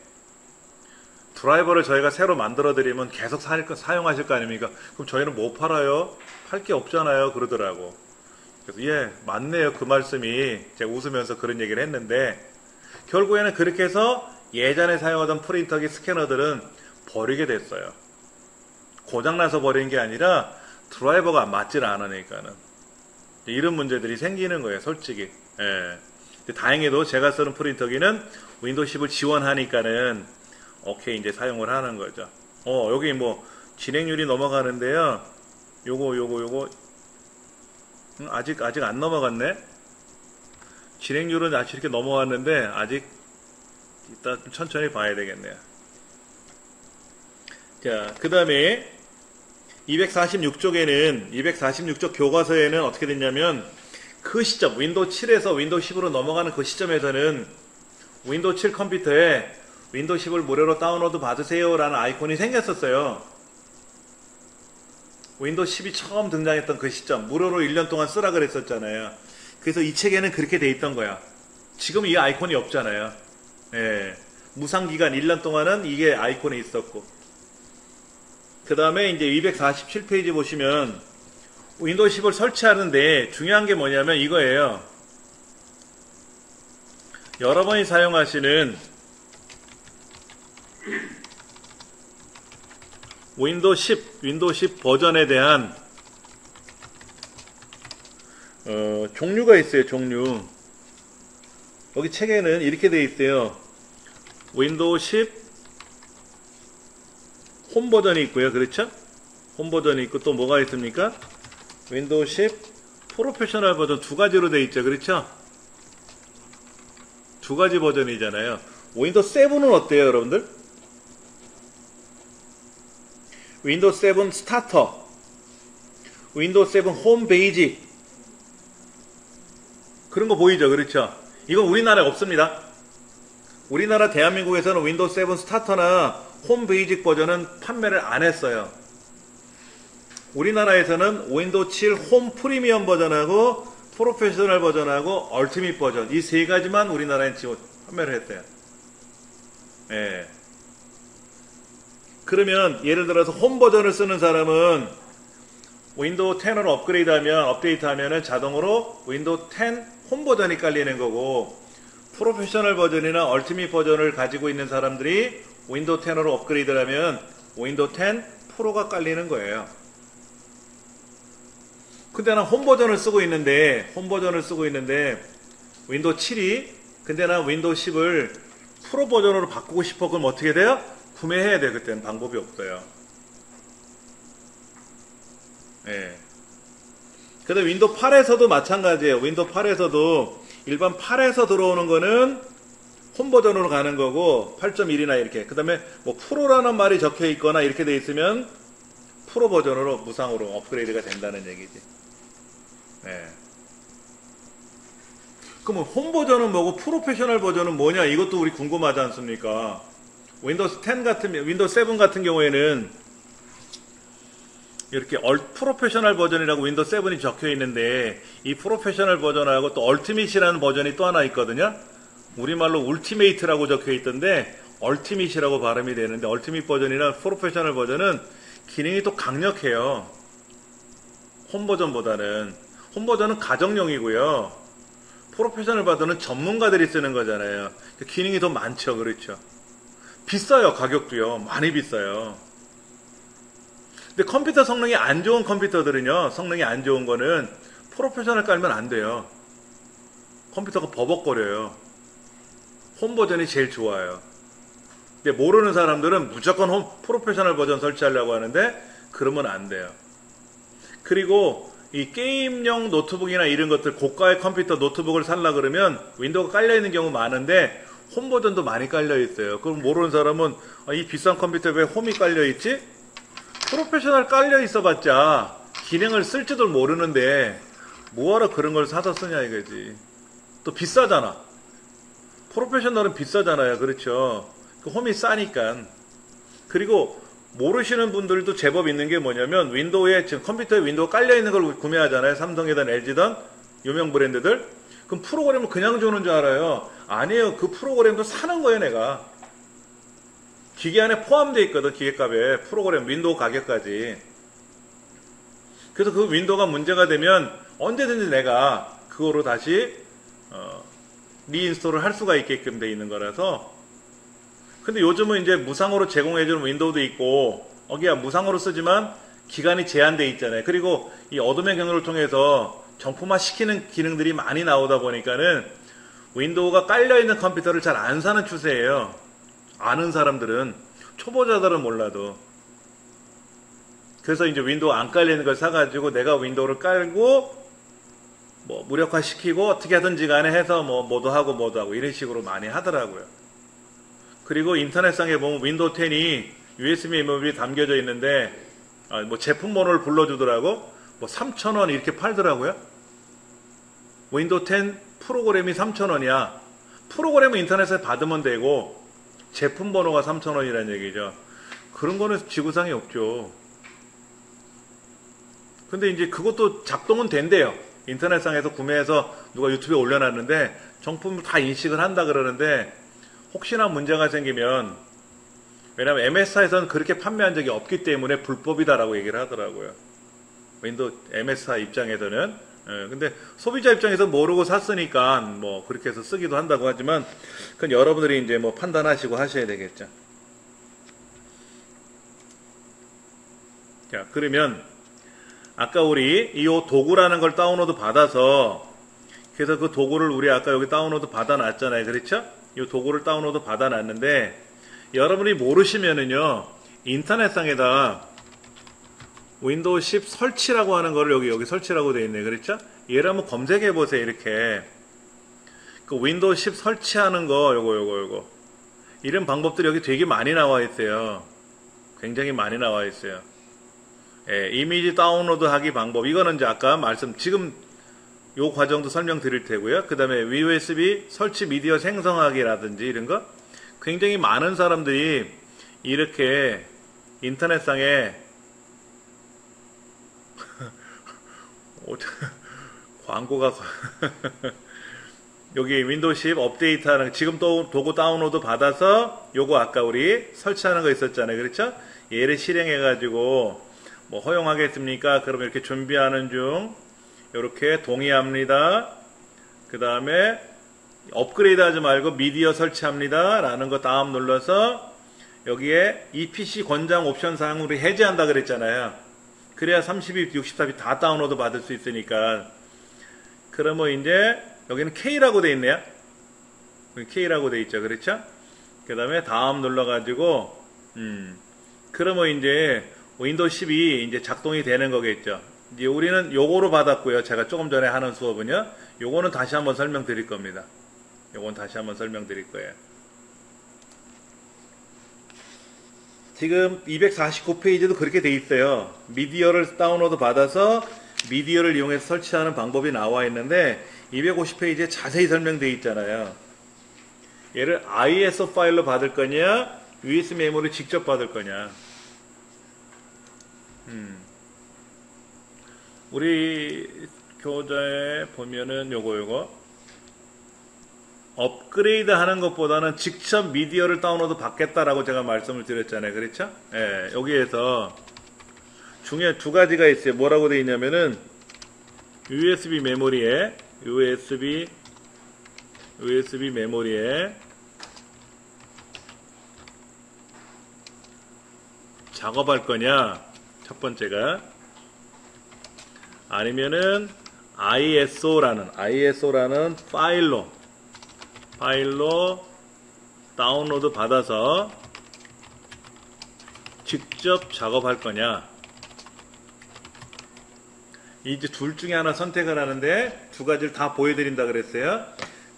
드라이버를 저희가 새로 만들어 드리면 계속 사용하실 거 아닙니까? 그럼 저희는 못 팔아요? 팔 게 없잖아요. 그러더라고. 그래서 예, 맞네요. 그 말씀이. 제가 웃으면서 그런 얘기를 했는데 결국에는 그렇게 해서 예전에 사용하던 프린터기 스캐너들은 버리게 됐어요. 고장나서 버린 게 아니라 드라이버가 맞질 않으니까는. 이런 문제들이 생기는 거예요. 솔직히. 예. 다행히도 제가 쓰는 프린터기는 윈도우 10을 지원하니까는 오케이 이제 사용을 하는 거죠. 여기 뭐 진행률이 넘어가는데요. 요거 아직 안 넘어갔네. 진행률은 아직 이렇게 넘어왔는데 아직 이따 좀 천천히 봐야 되겠네요. 자, 그 다음에 246쪽에는 246쪽 교과서에는 어떻게 됐냐면 그 시점 윈도우 7에서 윈도우 10으로 넘어가는 그 시점에서는 윈도우 7 컴퓨터에 윈도우 10을 무료로 다운로드 받으세요 라는 아이콘이 생겼었어요. 윈도우 10이 처음 등장했던 그 시점 무료로 1년 동안 쓰라 그랬었잖아요. 그래서 이 책에는 그렇게 돼 있던 거야. 지금 이 아이콘이 없잖아요. 예. 무상기간 1년 동안은 이게 아이콘이 있었고 그 다음에 이제 247페이지 보시면 윈도우 10을 설치하는데 중요한 게 뭐냐면 이거예요. 여러분이 사용하시는 윈도우 10 버전에 대한 종류가 있어요. 종류. 여기 책에는 이렇게 되어 있어요. 윈도우 10 홈 버전이 있고요. 그렇죠? 홈 버전이 있고 또 뭐가 있습니까? 윈도우 10 프로페셔널 버전 두 가지로 되어 있죠. 그렇죠? 두 가지 버전이잖아요. 윈도우 7은 어때요, 여러분들? 윈도우 7 스타터, 윈도우 7 홈 베이직 그런 거 보이죠? 그렇죠? 이건 우리나라에 없습니다. 우리나라 대한민국에서는 윈도우 7 스타터나 홈 베이직 버전은 판매를 안 했어요. 우리나라에서는 윈도우 7 홈 프리미엄 버전하고 프로페셔널 버전하고 얼티밋 버전 이 세 가지만 우리나라에 지원 판매를 했어요. 예. 그러면 예를 들어서 홈 버전을 쓰는 사람은 윈도우 10으로 업데이트하면 자동으로 윈도우 10 홈 버전이 깔리는 거고 프로페셔널 버전이나 얼티밋 버전을 가지고 있는 사람들이 윈도우 10으로 업그레이드를 하면 윈도우 10 프로가 깔리는 거예요. 근데 난 홈 버전을 쓰고 있는데 윈도우 7이 근데 난 윈도우 10을 프로 버전으로 바꾸고 싶어. 그럼 어떻게 돼요? 구매해야 돼요. 그때는 방법이 없어요. 예. 근데 윈도우 8에서도 마찬가지예요. 윈도우 8에서도 일반 8에서 들어오는 거는 홈 버전으로 가는 거고 8.1이나 이렇게 그 다음에 뭐 프로라는 말이 적혀 있거나 이렇게 돼 있으면 프로 버전으로 무상으로 업그레이드가 된다는 얘기지. 네. 그러면 홈 버전은 뭐고 프로페셔널 버전은 뭐냐 이것도 우리 궁금하지 않습니까? 윈도우 7 같은 경우에는 이렇게 프로페셔널 버전이라고 윈도우 7이 적혀 있는데 이 프로페셔널 버전하고 또 얼티밋이라는 버전이 또 하나 있거든요. 우리말로 울티메이트라고 적혀 있던데 얼티밋이라고 발음이 되는데 얼티밋 버전이나 프로페셔널 버전은 기능이 또 강력해요. 홈 버전보다는. 홈 버전은 가정용이고요. 프로페셔널 버전은 전문가들이 쓰는 거잖아요. 기능이 더 많죠. 그렇죠. 비싸요. 가격도요. 많이 비싸요. 근데 컴퓨터 성능이 안 좋은 컴퓨터들은요. 성능이 안 좋은 거는 프로페셔널 깔면 안 돼요. 컴퓨터가 버벅거려요. 홈 버전이 제일 좋아요. 근데 모르는 사람들은 무조건 프로페셔널 버전 설치하려고 하는데 그러면 안 돼요. 그리고 이 게임용 노트북이나 이런 것들 고가의 컴퓨터 노트북을 살라 그러면 윈도우가 깔려있는 경우 많은데 홈 버전도 많이 깔려있어요. 그럼 모르는 사람은 이 비싼 컴퓨터에 왜 홈이 깔려있지? 프로페셔널 깔려있어 봤자 기능을 쓸지도 모르는데 뭐하러 그런 걸 사서 쓰냐 이거지. 또 비싸잖아. 프로페셔널은 비싸잖아요. 그렇죠. 그 홈이 싸니까. 그리고 모르시는 분들도 제법 있는 게 뭐냐면 윈도우에 지금 컴퓨터에 윈도우 깔려 있는 걸 구매하잖아요. 삼성이든 LG든 유명 브랜드들. 그럼 프로그램을 그냥 주는 줄 알아요. 아니에요. 그 프로그램도 사는 거예요, 내가. 기계 안에 포함되어 있거든. 기계값에 프로그램 윈도우 가격까지. 그래서 그 윈도우가 문제가 되면 언제든지 내가 그거로 다시 리인스톨을 할 수가 있게끔 돼 있는 거라서. 근데 요즘은 이제 무상으로 제공해주는 윈도우도 있고, 여기야 무상으로 쓰지만 기간이 제한돼 있잖아요. 그리고 이 어둠의 경로를 통해서 정품화 시키는 기능들이 많이 나오다 보니까는 윈도우가 깔려있는 컴퓨터를 잘 안 사는 추세예요. 아는 사람들은. 초보자들은 몰라도. 그래서 이제 윈도우 안 깔려있는 걸 사가지고 내가 윈도우를 깔고 뭐 무력화 시키고 어떻게 하든지 간에 해서 뭐 뭐도 하고 이런 식으로 많이 하더라고요. 그리고 인터넷상에 보면 윈도우 10이 USB 메모리 담겨져 있는데 뭐 제품 번호를 불러주더라고. 뭐 3,000원 이렇게 팔더라고요. 윈도우 10 프로그램이 3,000원이야. 프로그램은 인터넷에 받으면 되고 제품 번호가 3,000원이라는 얘기죠. 그런 거는 지구상에 없죠. 근데 이제 그것도 작동은 된대요. 인터넷상에서 구매해서 누가 유튜브에 올려놨는데 정품을 다 인식을 한다 그러는데 혹시나 문제가 생기면, 왜냐면 MS사에서는 그렇게 판매한 적이 없기 때문에 불법이다라고 얘기를 하더라고요. 윈도우 MS사 입장에서는. 근데 소비자 입장에서 모르고 샀으니까 뭐 그렇게 해서 쓰기도 한다고 하지만 그건 여러분들이 이제 뭐 판단하시고 하셔야 되겠죠. 자, 그러면 아까 우리 이 도구라는 걸 다운로드 받아서, 그래서 그 도구를 우리 아까 여기 다운로드 받아놨잖아요. 그렇죠? 이 도구를 다운로드 받아놨는데 여러분이 모르시면은요, 인터넷상에다 윈도우 10 설치라고 하는 거를 여기 설치라고 되어 있네. 그렇죠? 얘를 한번 검색해 보세요. 이렇게 그 윈도우 10 설치하는 거 요거 이런 방법들이 여기 되게 많이 나와 있어요. 굉장히 많이 나와 있어요. 예, 이미지 다운로드 하기 방법, 이거는 이제 아까 지금 요 과정도 설명드릴 테고요. 그 다음에 USB 설치 미디어 생성하기라든지 이런 거, 굉장히 많은 사람들이 이렇게 인터넷상에 광고가 여기 윈도우 10 업데이트하는, 지금 또 도구 다운로드 받아서 요거 아까 우리 설치하는 거 있었잖아요. 그렇죠? 얘를 실행해 가지고 뭐 허용하겠습니까? 그러면 이렇게 준비하는 중 이렇게 동의합니다. 그 다음에 업그레이드 하지 말고 미디어 설치합니다 라는 거 다음 눌러서 여기에 EPC 권장 옵션 사항으로 해제한다 그랬잖아요. 그래야 32bit, 64bit 다 다운로드 받을 수 있으니까. 그러면 이제 여기는 K라고 돼 있네요. K라고 돼 있죠. 그렇죠? 그 다음에 다음 눌러가지고 그러면 이제 윈도우 10이 이제 작동이 되는 거겠죠. 이제 우리는 요거로 받았고요. 제가 조금 전에 하는 수업은요. 요거는 다시 한번 설명드릴 겁니다. 요건 다시 한번 설명드릴 거예요. 지금 249페이지도 그렇게 돼 있어요. 미디어를 다운로드 받아서 미디어를 이용해서 설치하는 방법이 나와 있는데 250페이지에 자세히 설명되어 있잖아요. 얘를 ISO 파일로 받을 거냐, USB 메모리 직접 받을 거냐. 우리 교재에 보면은 요거 업그레이드 하는 것보다는 직접 미디어를 다운로드 받겠다라고 제가 말씀을 드렸잖아요. 그렇죠? 예, 여기에서 중에 두 가지가 있어요. 뭐라고 되어 있냐면은 USB 메모리에 작업할 거냐, 첫 번째가, 아니면은 ISO라는 파일로 다운로드 받아서 직접 작업할 거냐. 이제 둘 중에 하나 선택을 하는데 두 가지를 다 보여드린다 그랬어요.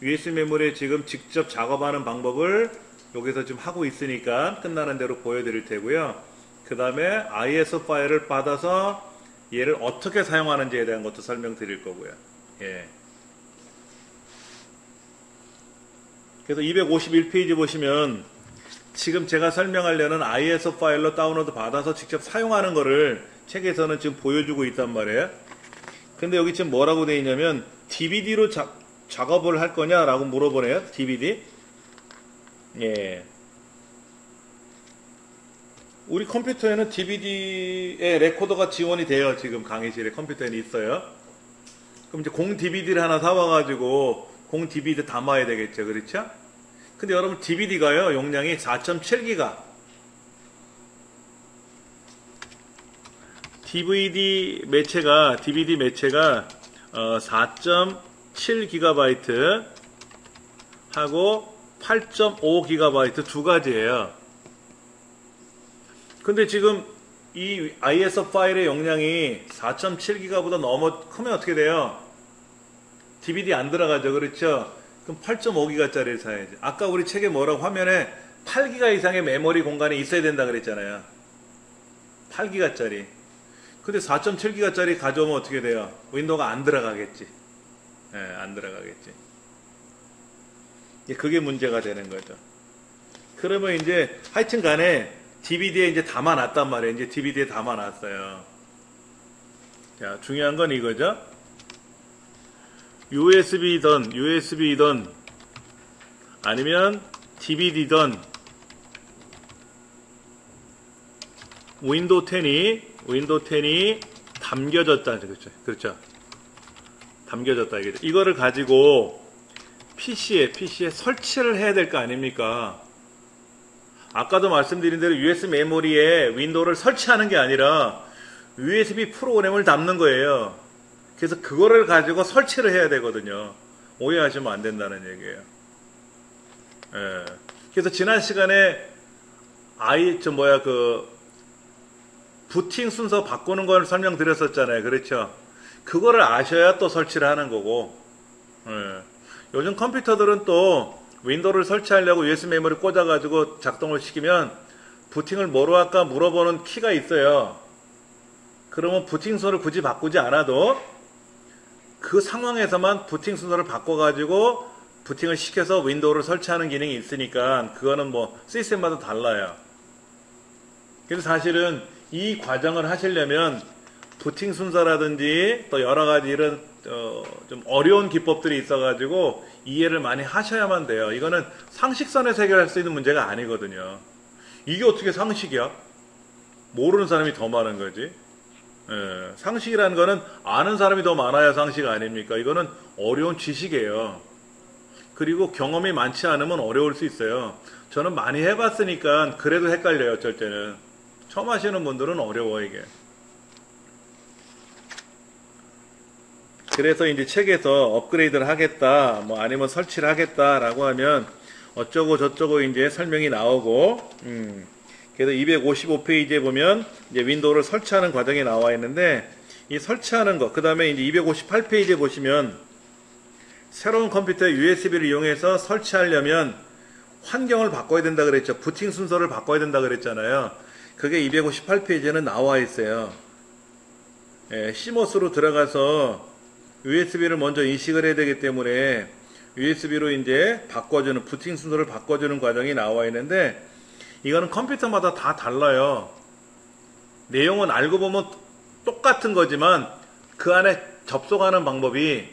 USB 메모리에 지금 직접 작업하는 방법을 여기서 지금 하고 있으니까 끝나는 대로 보여드릴 테고요. 그 다음에 ISO 파일을 받아서 얘를 어떻게 사용하는지에 대한 것도 설명드릴 거고요. 예. 그래서 251페이지 보시면 지금 제가 설명하려는 ISO 파일로 다운로드 받아서 직접 사용하는 거를 책에서는 지금 보여주고 있단 말이에요. 근데 여기 지금 뭐라고 되어 있냐면 DVD로 작업을 할 거냐라고 물어보네요. DVD. 예. 우리 컴퓨터에는 DVD의 레코더가 지원이 돼요. 지금 강의실에 컴퓨터에는 있어요. 그럼 이제 공 DVD를 하나 사와가지고 공 DVD 담아야 되겠죠. 그렇죠? 근데 여러분 DVD가요. 용량이 4.7기가. DVD 매체가 4.7GB 하고 8.5GB 두 가지예요. 근데 지금 이 ISO 파일의 용량이 4.7기가보다 너무 크면 어떻게 돼요? DVD 안 들어가죠. 그렇죠? 그럼 8.5기가짜리를 사야지. 아까 우리 책에 뭐라고 화면에 8기가 이상의 메모리 공간이 있어야 된다 그랬잖아요. 8기가짜리. 근데 4.7기가짜리 가져오면 어떻게 돼요? 윈도우가 안 들어가겠지. 예, 안 들어가겠지. 그게 문제가 되는 거죠. 그러면 이제 하여튼 간에 DVD에 이제 담아놨단 말이에요. 이제 DVD에 담아놨어요. 자, 중요한 건 이거죠. USB든 아니면 DVD든 윈도우 10이 담겨졌다. 그렇죠. 담겨졌다. 이거를 가지고 PC에 설치를 해야 될 거 아닙니까? 아까도 말씀드린 대로 USB 메모리에 윈도우를 설치하는 게 아니라 USB 프로그램을 담는 거예요. 그래서 그거를 가지고 설치를 해야 되거든요. 오해하시면 안 된다는 얘기예요. 예. 그래서 지난 시간에 부팅 순서 바꾸는 걸 설명드렸었잖아요. 그렇죠? 그거를 아셔야 또 설치를 하는 거고. 예. 요즘 컴퓨터들은 또 윈도우를 설치하려고 USB 메모리 꽂아가지고 작동을 시키면 부팅을 뭐로 할까 물어보는 키가 있어요. 그러면 부팅 순서를 굳이 바꾸지 않아도 그 상황에서만 부팅 순서를 바꿔가지고 부팅을 시켜서 윈도우를 설치하는 기능이 있으니까 그거는 뭐 시스템마다 달라요. 그래서 사실은 이 과정을 하시려면 부팅 순서라든지 또 여러 가지 이런 좀 어려운 기법들이 있어가지고 이해를 많이 하셔야만 돼요. 이거는 상식선에서 해결할 수 있는 문제가 아니거든요. 이게 어떻게 상식이야? 모르는 사람이 더 많은 거지. 예, 상식이라는 거는 아는 사람이 더 많아야 상식 아닙니까? 이거는 어려운 지식이에요. 그리고 경험이 많지 않으면 어려울 수 있어요. 저는 많이 해봤으니까 그래도 헷갈려요. 어쩔 때는. 처음 하시는 분들은 어려워 이게. 그래서 이제 책에서 업그레이드를 하겠다, 뭐 아니면 설치를 하겠다라고 하면 어쩌고 저쩌고 이제 설명이 나오고, 그래서 255페이지에 보면 이제 윈도우를 설치하는 과정이 나와 있는데 이 설치하는 거, 그 다음에 이제 258페이지에 보시면 새로운 컴퓨터에 USB를 이용해서 설치하려면 환경을 바꿔야 된다 그랬죠. 부팅 순서를 바꿔야 된다 그랬잖아요. 그게 258페이지에는 나와 있어요. 예, CMOS로 들어가서 USB를 먼저 인식을 해야 되기 때문에 USB로 이제 바꿔주는, 부팅 순서를 바꿔주는 과정이 나와 있는데 이거는 컴퓨터마다 다 달라요. 내용은 알고 보면 똑같은 거지만 그 안에 접속하는 방법이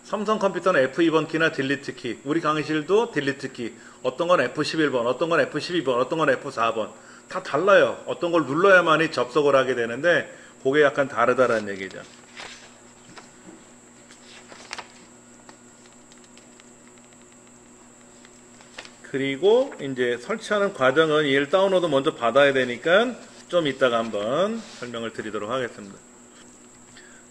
삼성 컴퓨터는 F2번 키나 딜리트 키, 우리 강의실도 딜리트 키, 어떤 건 F11번, 어떤 건 F12번, 어떤 건 F4번 다 달라요. 어떤 걸 눌러야만이 접속을 하게 되는데 그게 약간 다르다라는 얘기죠. 그리고 이제 설치하는 과정은 얘를 다운로드 먼저 받아야 되니까 좀 이따가 한번 설명을 드리도록 하겠습니다.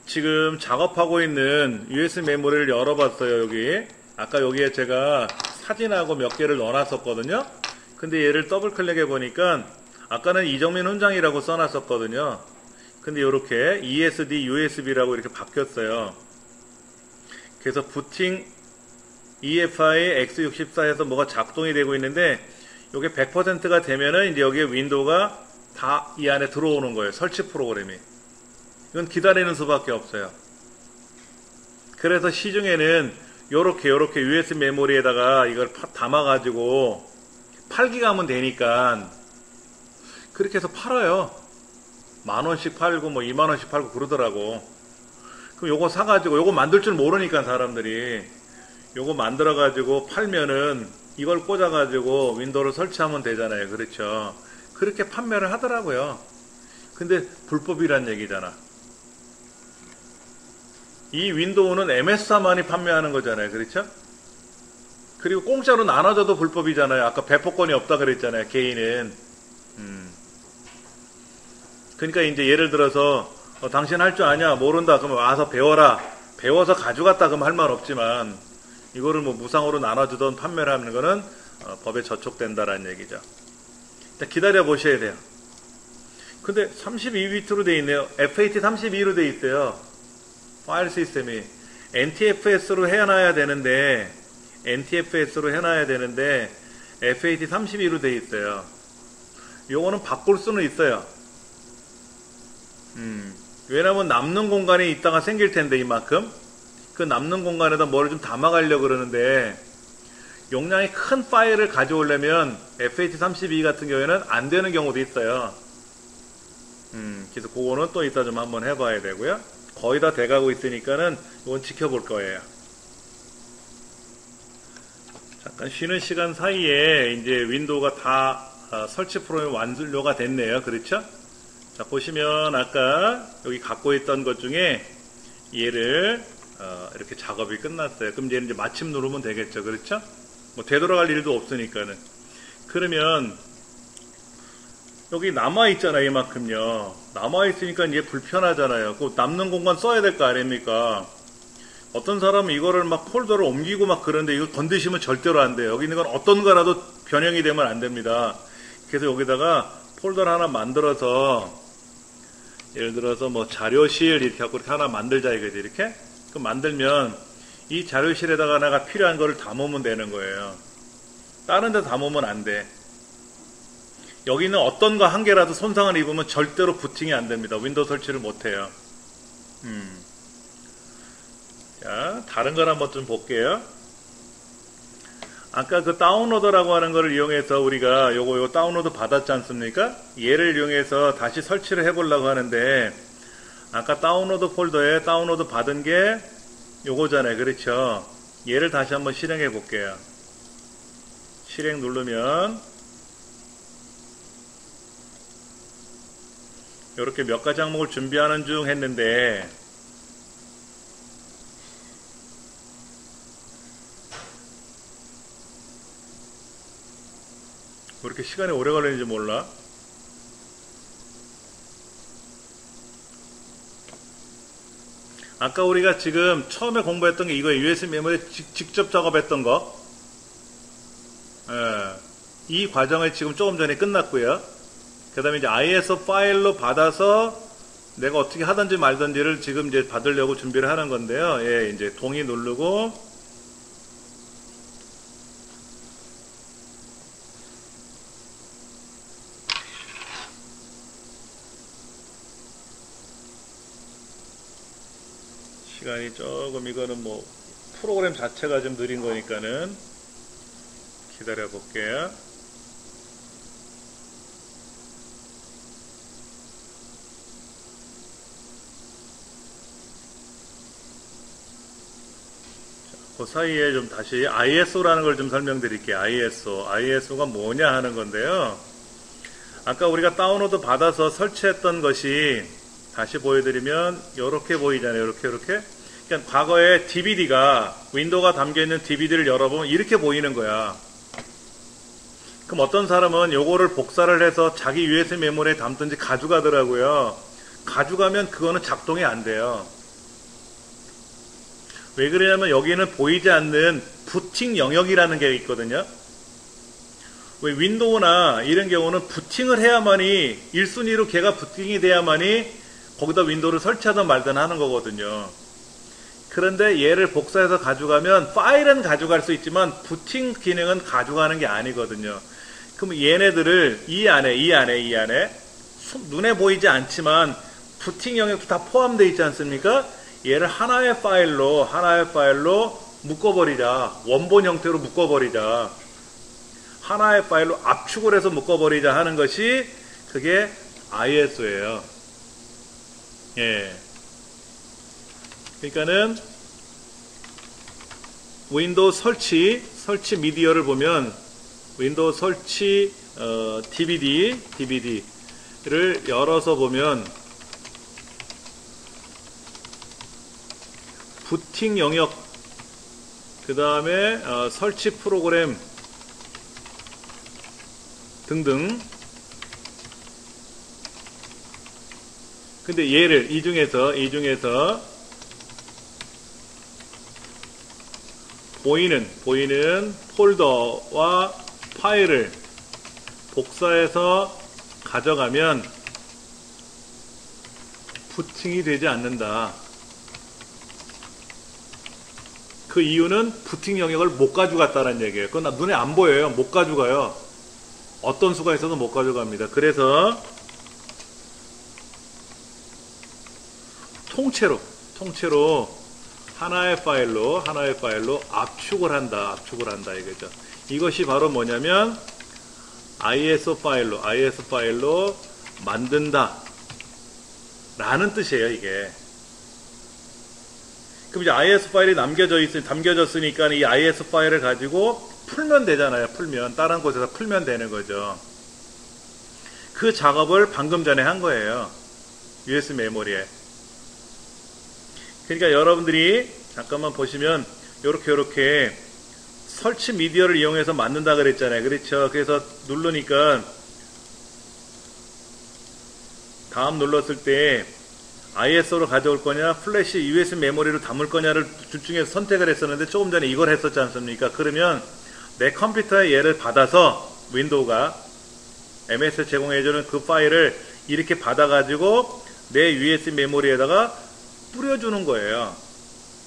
지금 작업하고 있는 USB 메모리를 열어봤어요. 여기 아까 여기에 제가 사진하고 몇 개를 넣어놨었거든요. 근데 얘를 더블 클릭해 보니까 아까는 이정민 훈장이라고 써놨었거든요. 근데 이렇게 ESD USB라고 이렇게 바뀌었어요. 그래서 부팅 EFI X64에서 뭐가 작동이 되고 있는데 이게 100%가 되면은 이제 여기에 윈도우가 다 이 안에 들어오는 거예요. 설치 프로그램이. 이건 기다리는 수밖에 없어요. 그래서 시중에는 요렇게 USB 메모리에다가 이걸 담아가지고 팔기가 하면 되니까 그렇게 해서 팔아요. 10,000원씩 팔고 뭐 20,000원씩 팔고 그러더라고. 그럼 요거 사가지고, 요거 만들 줄 모르니까 사람들이 요거 만들어가지고 팔면은 이걸 꽂아가지고 윈도우를 설치하면 되잖아요. 그렇죠. 그렇게 판매를 하더라고요. 근데 불법이란 얘기잖아. 이 윈도우는 MS사만이 판매하는 거잖아요. 그렇죠? 그리고 공짜로 나눠줘도 불법이잖아요. 아까 배포권이 없다 그랬잖아요. 개인은. 그러니까 이제 예를 들어서 당신 할 줄 아냐? 모른다. 그러면 와서 배워라. 배워서 가져갔다 그러면 할 말 없지만 이거를 뭐 무상으로 나눠주던 판매를 하는 거는 법에 저촉된다라는 얘기죠. 일단 기다려 보셔야 돼요. 근데 32비트로 돼 있네요. FAT32로 돼 있어요. 파일 시스템이. NTFS로 해놔야 되는데 FAT32로 돼 있어요. 요거는 바꿀 수는 있어요. 왜냐면 남는 공간이 있다가 생길 텐데 이만큼 그 남는 공간에다 뭐를 좀 담아가려고 그러는데 용량이 큰 파일을 가져오려면 FAT32 같은 경우에는 안 되는 경우도 있어요. 그래서 그거는 또 이따 좀 한번 해봐야 되고요. 거의 다 돼가고 있으니까는 이건 지켜볼 거예요. 잠깐 쉬는 시간 사이에 이제 윈도우가 다 설치 프로그램이 완료가 됐네요. 그렇죠? 자, 보시면 아까 여기 갖고 있던 것 중에 얘를 이렇게 작업이 끝났어요. 그럼 얘는 이제 마침 누르면 되겠죠. 그렇죠? 뭐 되돌아갈 일도 없으니까는. 그러면 여기 남아있잖아요. 이만큼요. 남아있으니까 이게 불편하잖아요. 그 남는 공간 써야 될 거 아닙니까? 어떤 사람은 이거를 막 폴더를 옮기고 막 그러는데 이거 건드시면 절대로 안 돼요. 여기 있는 건 어떤 거라도 변형이 되면 안 됩니다. 그래서 여기다가 폴더를 하나 만들어서 예를 들어서 뭐 자료실 이렇게 하고 이렇게 하나 만들자 이거지. 이렇게 그럼 만들면 이 자료실에다가 내가 필요한 거를 담으면 되는 거예요. 다른 데 담으면 안 돼. 여기는 어떤 거 한 개라도 손상을 입으면 절대로 부팅이 안 됩니다. 윈도우 설치를 못 해요. 자, 다른 걸 한번 좀 볼게요. 아까 그 다운로더라고 하는 거를 이용해서 우리가 요거 다운로드 받았지 않습니까? 얘를 이용해서 다시 설치를 해보려고 하는데 아까 다운로드 폴더에 다운로드 받은 게 요거잖아요. 그렇죠? 얘를 다시 한번 실행해 볼게요. 실행 누르면 이렇게 몇 가지 항목을 준비하는 중 했는데 왜 이렇게 시간이 오래 걸리는지 몰라. 아까 우리가 지금 처음에 공부했던 게 이거예요. USB 메모리 직접 작업했던 거. 이 과정을 지금 조금 전에 끝났고요. 그 다음에 이제 ISO 파일로 받아서 내가 어떻게 하든지 말든지를 지금 이제 받으려고 준비를 하는 건데요. 예, 이제 동의 누르고 시간이 조금 이거는 뭐 프로그램 자체가 좀 느린 거니까는 기다려 볼게요. 그 사이에 좀 다시 ISO라는 걸 좀 설명드릴게요. ISO가 뭐냐 하는 건데요. 아까 우리가 다운로드 받아서 설치했던 것이 다시 보여드리면 이렇게 보이잖아요. 이렇게. 그러니까 과거에 DVD가 윈도우가 담겨있는 DVD를 열어보면 이렇게 보이는 거야. 그럼 어떤 사람은 요거를 복사를 해서 자기 USB 메모리에 담든지 가져가더라고요. 가져가면 그거는 작동이 안 돼요. 왜 그러냐면 여기는 보이지 않는 부팅 영역이라는 게 있거든요. 왜 윈도우나 이런 경우는 부팅을 해야만이 1순위로 걔가 부팅이 돼야만이 거기다 윈도우를 설치하든 말든 하는 거거든요. 그런데 얘를 복사해서 가져가면 파일은 가져갈 수 있지만 부팅 기능은 가져가는 게 아니거든요. 그럼 얘네들을 이 안에 눈에 보이지 않지만 부팅 영역도 다 포함되어 있지 않습니까? 얘를 하나의 파일로 묶어버리자. 원본 형태로 묶어버리자. 하나의 파일로 압축을 해서 묶어버리자 하는 것이 그게 ISO예요. 예. 그러니까는 윈도우 설치 미디어를 보면 윈도우 설치 DVD를 열어서 보면 부팅 영역 그 다음에 설치 프로그램 등등. 근데 얘를 이 중에서 보이는 폴더와 파일을 복사해서 가져가면 부팅이 되지 않는다. 그 이유는 부팅 영역을 못 가져갔다는 얘기예요. 그건 눈에 안 보여요. 못 가져가요. 어떤 수가 있어도 못 가져갑니다. 그래서 통째로 하나의 파일로 압축을 한다 이거죠. 이것이 바로 뭐냐면 ISO 파일로 만든다 라는 뜻이에요. 이게. 그럼 이제 ISO 파일이 담겨졌으니까 이 ISO 파일을 가지고 풀면 되잖아요. 다른 곳에서 풀면 되는 거죠. 그 작업을 방금 전에 한 거예요. USB 메모리에. 그러니까 여러분들이 잠깐만 보시면 요렇게 설치 미디어를 이용해서 만든다 그랬잖아요. 그렇죠? 그래서 누르니까 다음 눌렀을 때 ISO로 가져올 거냐 플래시 USB 메모리로 담을 거냐를 둘 중에서 선택을 했었는데 조금 전에 이걸 했었지 않습니까? 그러면 내 컴퓨터에 얘를 받아서 윈도우가 MS 제공해주는 그 파일을 이렇게 받아가지고 내 USB 메모리에다가 뿌려주는 거예요.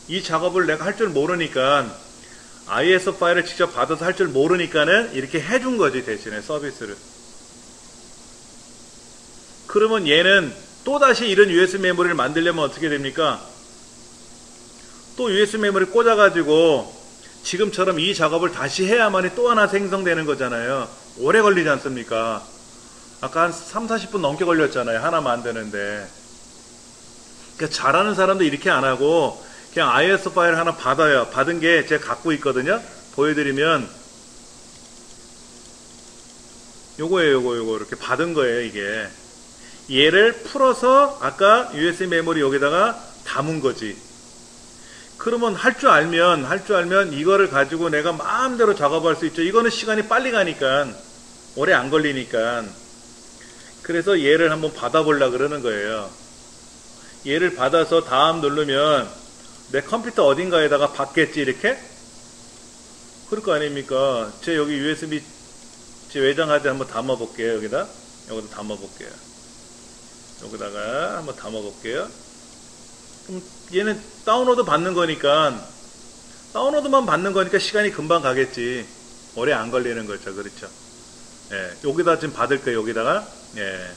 이 작업을 내가 할 줄 모르니까 ISO 파일을 직접 받아서 할 줄 모르니까는 이렇게 해준 거지. 대신에 서비스를. 그러면 얘는 또다시 이런 USB 메모리를 만들려면 어떻게 됩니까? 또 USB 메모리 꽂아가지고 지금처럼 이 작업을 다시 해야만이 또 하나 생성되는 거잖아요. 오래 걸리지 않습니까? 아까 한 3, 40분 넘게 걸렸잖아요. 하나 만드는데. 그러니까 잘하는 사람도 이렇게 안 하고 그냥 ISO 파일 하나 받아요. 받은 게 제가 갖고 있거든요. 보여드리면 요거 이렇게 받은 거예요. 이게 얘를 풀어서 아까 USB 메모리 여기다가 담은 거지. 그러면 할 줄 알면 이거를 가지고 내가 마음대로 작업할 수 있죠. 이거는 시간이 빨리 가니까 오래 안 걸리니까. 그래서 얘를 한번 받아보려고 그러는 거예요. 얘를 받아서 다음 누르면 내 컴퓨터 어딘가에다가 받겠지. 이렇게 그럴 거 아닙니까? 제 여기 USB 제 외장하드에 한번 담아 볼게요. 여기다 담아 볼게요. 여기다가 한번 담아 볼게요. 그럼 얘는 다운로드 받는 거니까 다운로드만 받는 거니까 시간이 금방 가겠지. 오래 안 걸리는 거죠. 그렇죠? 예, 여기다 지금 받을 거예요. 여기다가. 예.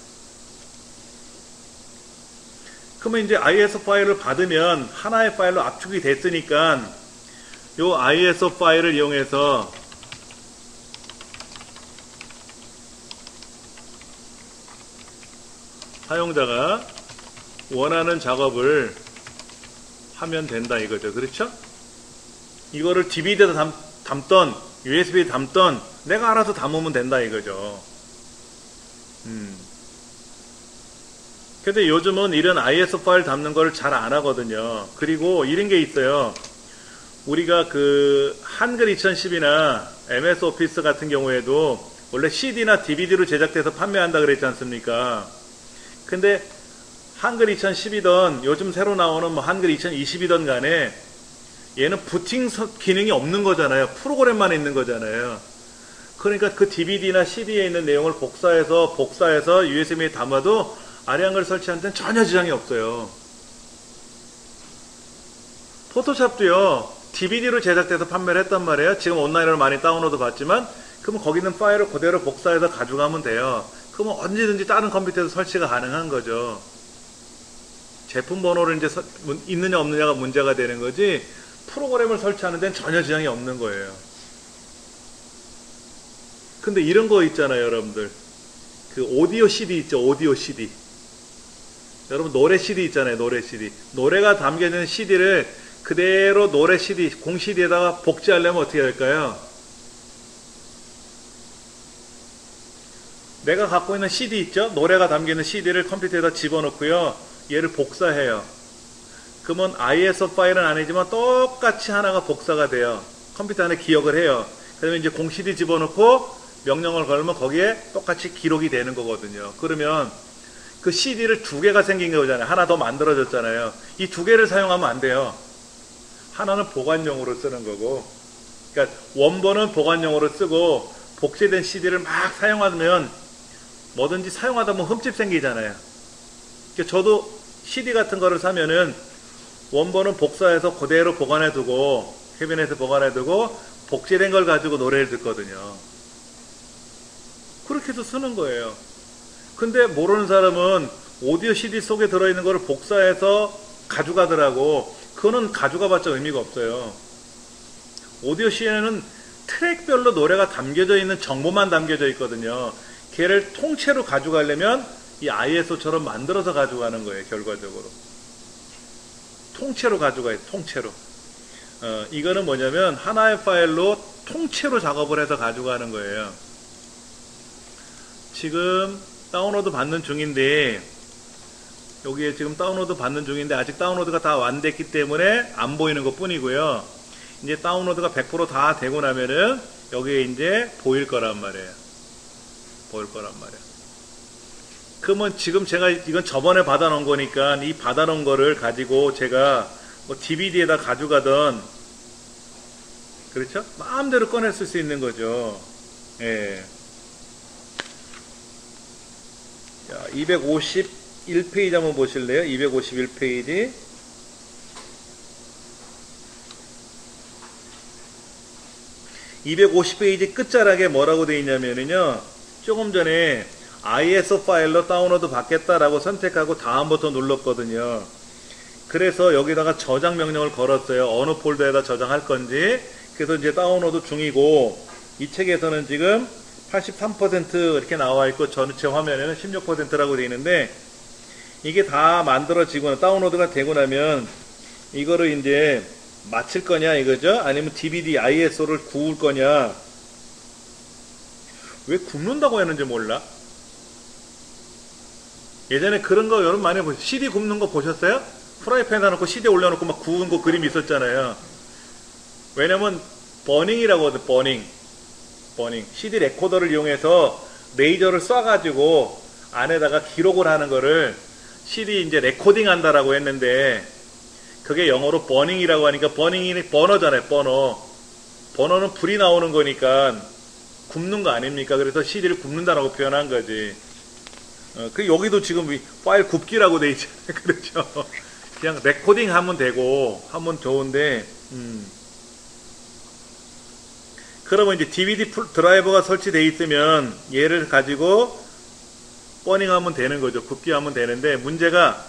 그러면 이제 ISO 파일을 받으면 하나의 파일로 압축이 됐으니까 요 ISO 파일을 이용해서 사용자가 원하는 작업을 하면 된다 이거죠. 그렇죠? 이거를 DVD에다 담던 USB에 담던 내가 알아서 담으면 된다 이거죠. 근데 요즘은 이런 ISO 파일 담는 걸 잘 안 하거든요. 그리고 이런 게 있어요. 우리가 그 한글 2010이나 MS 오피스 같은 경우에도 원래 CD나 DVD로 제작돼서 판매한다 그랬지 않습니까? 근데 한글 2010이던 요즘 새로 나오는 뭐 한글 2020이던 간에 얘는 부팅 기능이 없는 거잖아요. 프로그램만 있는 거잖아요. 그러니까 그 DVD나 CD에 있는 내용을 복사해서 USB에 담아도 아량을 설치하는 데는 전혀 지장이 없어요. 포토샵도요. DVD로 제작돼서 판매를 했단 말이에요. 지금 온라인으로 많이 다운로드 받지만 그러면 거기 있는 파일을 그대로 복사해서 가져가면 돼요. 그러면 언제든지 다른 컴퓨터에서 설치가 가능한 거죠. 제품 번호를 이제 있느냐 없느냐가 문제가 되는 거지 프로그램을 설치하는 데는 전혀 지장이 없는 거예요. 근데 이런 거 있잖아요, 여러분들. 그 오디오 CD 있죠, 오디오 CD. 여러분 노래 CD 있잖아요, 노래 CD. 노래가 담겨있는 CD를 그대로 노래 CD, 공 CD에다가 복제하려면 어떻게 할까요? 내가 갖고 있는 CD 있죠? 노래가 담겨있는 CD를 컴퓨터에다 집어넣고요. 얘를 복사해요. 그러면 ISO 파일은 아니지만 똑같이 하나가 복사가 돼요. 컴퓨터 안에 기억을 해요. 그러면 이제 공 CD 집어넣고 명령을 걸면 거기에 똑같이 기록이 되는 거거든요. 그러면 그 CD를 두 개가 생긴 거잖아요. 하나 더 만들어졌잖아요. 이 두 개를 사용하면 안 돼요. 하나는 보관용으로 쓰는 거고, 그러니까 원본은 보관용으로 쓰고 복제된 CD를 막 사용하면 뭐든지 사용하다 보면 흠집 생기잖아요. 그러니까 저도 CD 같은 거를 사면은 원본은 복사해서 그대로 보관해 두고 캐비넷에 보관해 두고 복제된 걸 가지고 노래를 듣거든요. 그렇게 해서 쓰는 거예요. 근데 모르는 사람은 오디오 CD 속에 들어있는 거를 복사해서 가져가더라고. 그거는 가져가봤자 의미가 없어요. 오디오 CD에는 트랙별로 노래가 담겨져 있는 정보만 담겨져 있거든요. 걔를 통째로 가져가려면 이 ISO처럼 만들어서 가져가는 거예요, 결과적으로. 통째로 가져가요, 통째로. 이거는 뭐냐면 하나의 파일로 통째로 작업을 해서 가져가는 거예요. 지금 다운로드 받는 중인데, 여기에 지금 다운로드 받는 중인데 아직 다운로드가 다 안 됐기 때문에 안 보이는 것 뿐이고요. 이제 다운로드가 100% 다 되고 나면은 여기에 이제 보일 거란 말이에요. 보일 거란 말이에요. 그러면 지금 제가 이건 저번에 받아놓은 거니까 이 받아놓은 거를 가지고 제가 뭐 DVD에다 가져가던, 그렇죠? 마음대로 꺼낼 수 있는 거죠. 예. 자, 251페이지 한번 보실래요? 251페이지. 250페이지 끝자락에 뭐라고 되어 있냐면요. 조금 전에 ISO 파일로 다운로드 받겠다라고 선택하고 다음부터 눌렀거든요. 그래서 여기다가 저장 명령을 걸었어요. 어느 폴더에다 저장할 건지. 그래서 이제 다운로드 중이고, 이 책에서는 지금 83% 이렇게 나와 있고 전체 화면에는 16%라고 되어 있는데, 이게 다 만들어지고 다운로드가 되고 나면 이거를 이제 마칠 거냐 이거죠? 아니면 DVD ISO를 구울 거냐? 왜 굽는다고 했는지 몰라? 예전에 그런 거 여러분 많이 보셨어요? CD 굽는 거 보셨어요? 프라이팬에다 놓고 CD 올려놓고 막 구운 거 그림 있었잖아요. 왜냐면 버닝이라고 하거든. 버닝. CD 레코더를 이용해서 레이저를 쏴가지고 안에다가 기록을 하는 거를 CD 이제 레코딩 한다라고 했는데, 그게 영어로 버닝이라고 하니까, 버닝이 버너잖아요, 버너. 버너는 불이 나오는 거니까 굽는 거 아닙니까? 그래서 CD를 굽는다라고 표현한 거지. 그 여기도 지금 파일 굽기라고 돼 있잖아요. 그렇죠? 그냥 레코딩 하면 되고, 하면 좋은데, 그러면 이제 DVD 드라이버가 설치되어 있으면 얘를 가지고 버닝하면 되는 거죠. 굽기 하면 되는데, 문제가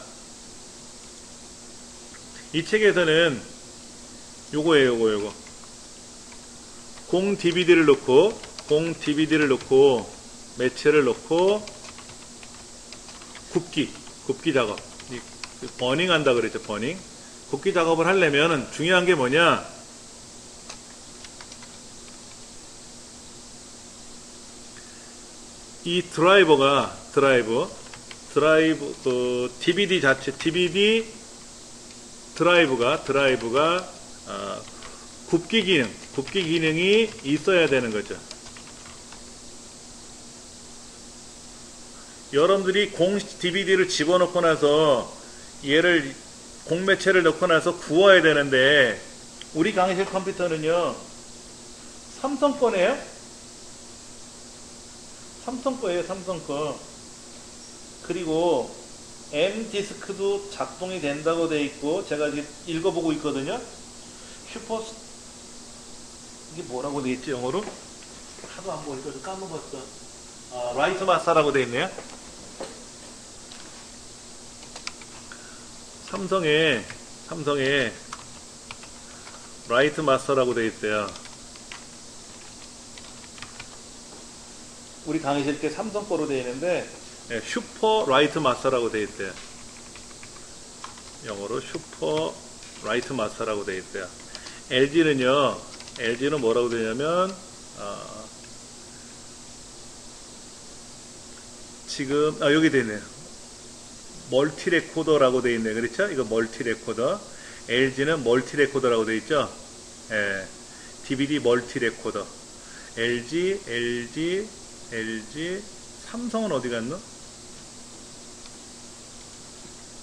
이 책에서는 요거예요, 요거. 공 DVD를 넣고 매체를 넣고 굽기 작업. 버닝 한다 그랬죠, 버닝. 굽기 작업을 하려면 중요한 게 뭐냐? 이 DVD 자체, DVD 드라이브가 굽기 기능이 있어야 되는 거죠. 여러분들이 공 DVD를 집어넣고 나서 얘를 공매체를 넣고 나서 구워야 되는데, 우리 강의실 컴퓨터는요, 삼성 거네요? 삼성 거예요, 삼성 거. 그리고 M 디스크도 작동이 된다고 돼 있고, 제가 지금 읽어보고 있거든요. 이게 뭐라고 돼 있지, 영어로? 하도 안 보니까 좀 까먹었어. 라이트 마사라고 돼 있네요. 삼성에 라이트 마스터라고 되어 있어요. 우리 강의실 때 삼성 거로 되어 있는데 슈퍼 라이트 마스터라고 되어 있어요. 영어로 슈퍼 라이트 마스터라고 되어 있어요. LG는 뭐라고 되냐면 지금 여기 되어 있네요. 멀티 레코더라고 되어 있네. 그렇죠? 이거 멀티 레코더. LG는 멀티 레코더라고 되어 있죠? 예. DVD 멀티 레코더. LG, 삼성은 어디 갔노?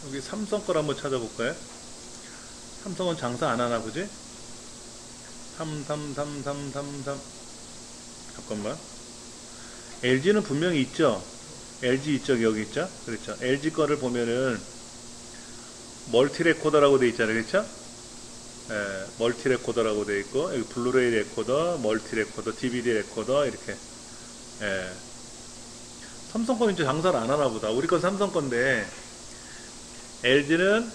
여기 삼성 걸 한번 찾아볼까요? 삼성은 장사 안 하나 보지? 33333 잠깐만. LG는 분명히 있죠? LG 있죠? 여기 있죠? 그렇죠? LG 거를 보면은 멀티 레코더라고 돼 있잖아요. 그렇죠? 예, 멀티 레코더라고 돼 있고 여기 블루레이 레코더, 멀티 레코더, DVD 레코더 이렇게. 예. 삼성 건 이제 장사를 안 하나 보다. 우리 건 삼성 건데 LG는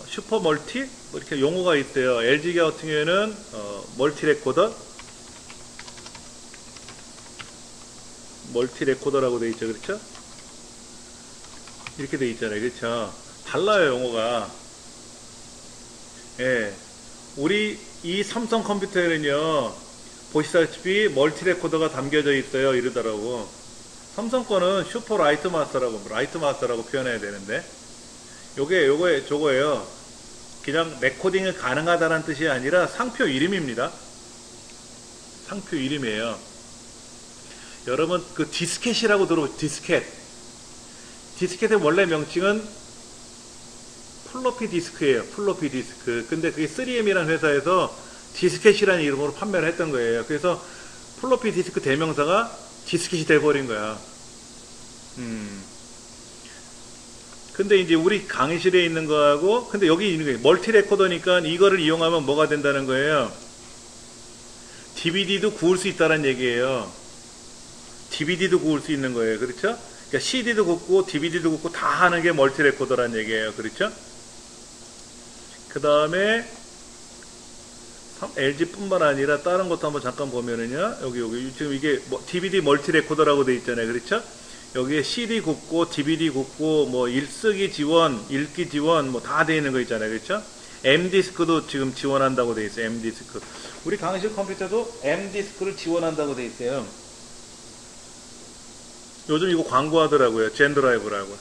슈퍼 멀티 뭐 이렇게 용어가 있대요. LG 같은 경우에는 멀티 레코더라고 돼 있죠. 그렇죠? 이렇게 돼 있잖아요. 그렇죠? 달라요, 용어가. 예. 우리 이 삼성 컴퓨터에는요, 보시다시피 멀티 레코더가 담겨져 있어요. 이러더라고. 삼성 거는 슈퍼 라이트 마스터라고 표현해야 되는데, 저거예요. 그냥 레코딩이 가능하다는 뜻이 아니라 상표 이름입니다. 상표 이름이에요. 여러분 그 디스켓이라고 디스켓의 원래 명칭은 플로피 디스크예요. 플로피 디스크. 근데 그게 3M이라는 회사에서 디스켓이라는 이름으로 판매를 했던 거예요. 그래서 플로피 디스크 대명사가 디스켓이 돼버린 거야. 근데 이제 우리 강의실에 있는 거하고, 근데 여기 있는 거예요. 멀티 레코더니까 이거를 이용하면 뭐가 된다는 거예요? DVD도 구울 수 있다는 얘기예요. DVD도 구울 수 있는 거예요. 그렇죠? 그러니까 CD도 굽고 DVD도 굽고 다 하는 게 멀티 레코더라는 얘기예요. 그렇죠? 그 다음에 LG뿐만 아니라 다른 것도 한번 잠깐 보면은요. 여기 지금 이게 DVD 멀티 레코더라고 돼 있잖아요. 그렇죠? 여기에 CD 굽고 DVD 굽고 뭐 일쓰기 지원, 읽기 지원 뭐 다 돼 있는 거 있잖아요. 그렇죠? M디스크도 지금 지원한다고 돼 있어요. M디스크. 우리 강의실 컴퓨터도 M디스크를 지원한다고 돼 있어요. 요즘 이거 광고하더라고요. 젠드라이브라고.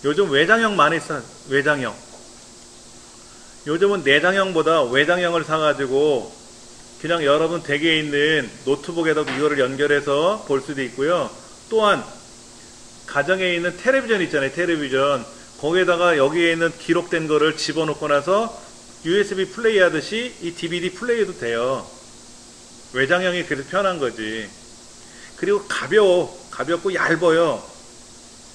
요즘 외장형 많이 써. 외장형. 요즘은 내장형보다 외장형을 사가지고 그냥 여러분 댁에 있는 노트북에다 이거를 연결해서 볼 수도 있고요. 또한 가정에 있는 텔레비전 있잖아요. 텔레비전. 거기에다가 여기에 있는 기록된 거를 집어넣고 나서 USB 플레이 하듯이 이 DVD 플레이도 돼요. 외장형이 그래서 편한 거지. 그리고 가볍고 얇아요.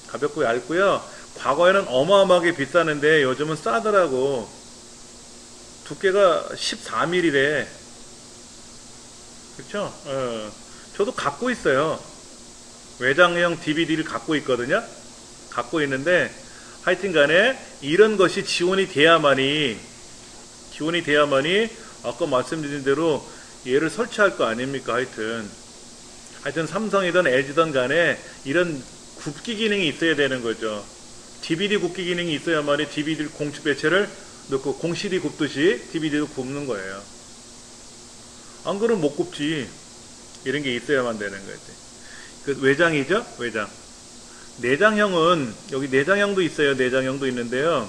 가볍고 얇고요. 과거에는 어마어마하게 비쌌는데 요즘은 싸더라고. 두께가 14mm래. 그렇죠? 저도 갖고 있어요. 외장형 DVD를 갖고 있거든요. 갖고 있는데 하여튼 간에 이런 것이 지원이 돼야만이 아까 말씀드린 대로 얘를 설치할 거 아닙니까? 하여튼 삼성이든 LG든 간에 이런 굽기 기능이 있어야 되는 거죠. DVD 굽기 기능이 있어야만이 DVD 공축 배체를 넣고 공 CD 굽듯이 DVD도 굽는 거예요. 안 그러면 못 굽지. 이런 게 있어야만 되는 거지. 그 외장이죠? 외장. 내장형은 여기 내장형도 있어요. 내장형도 있는데요.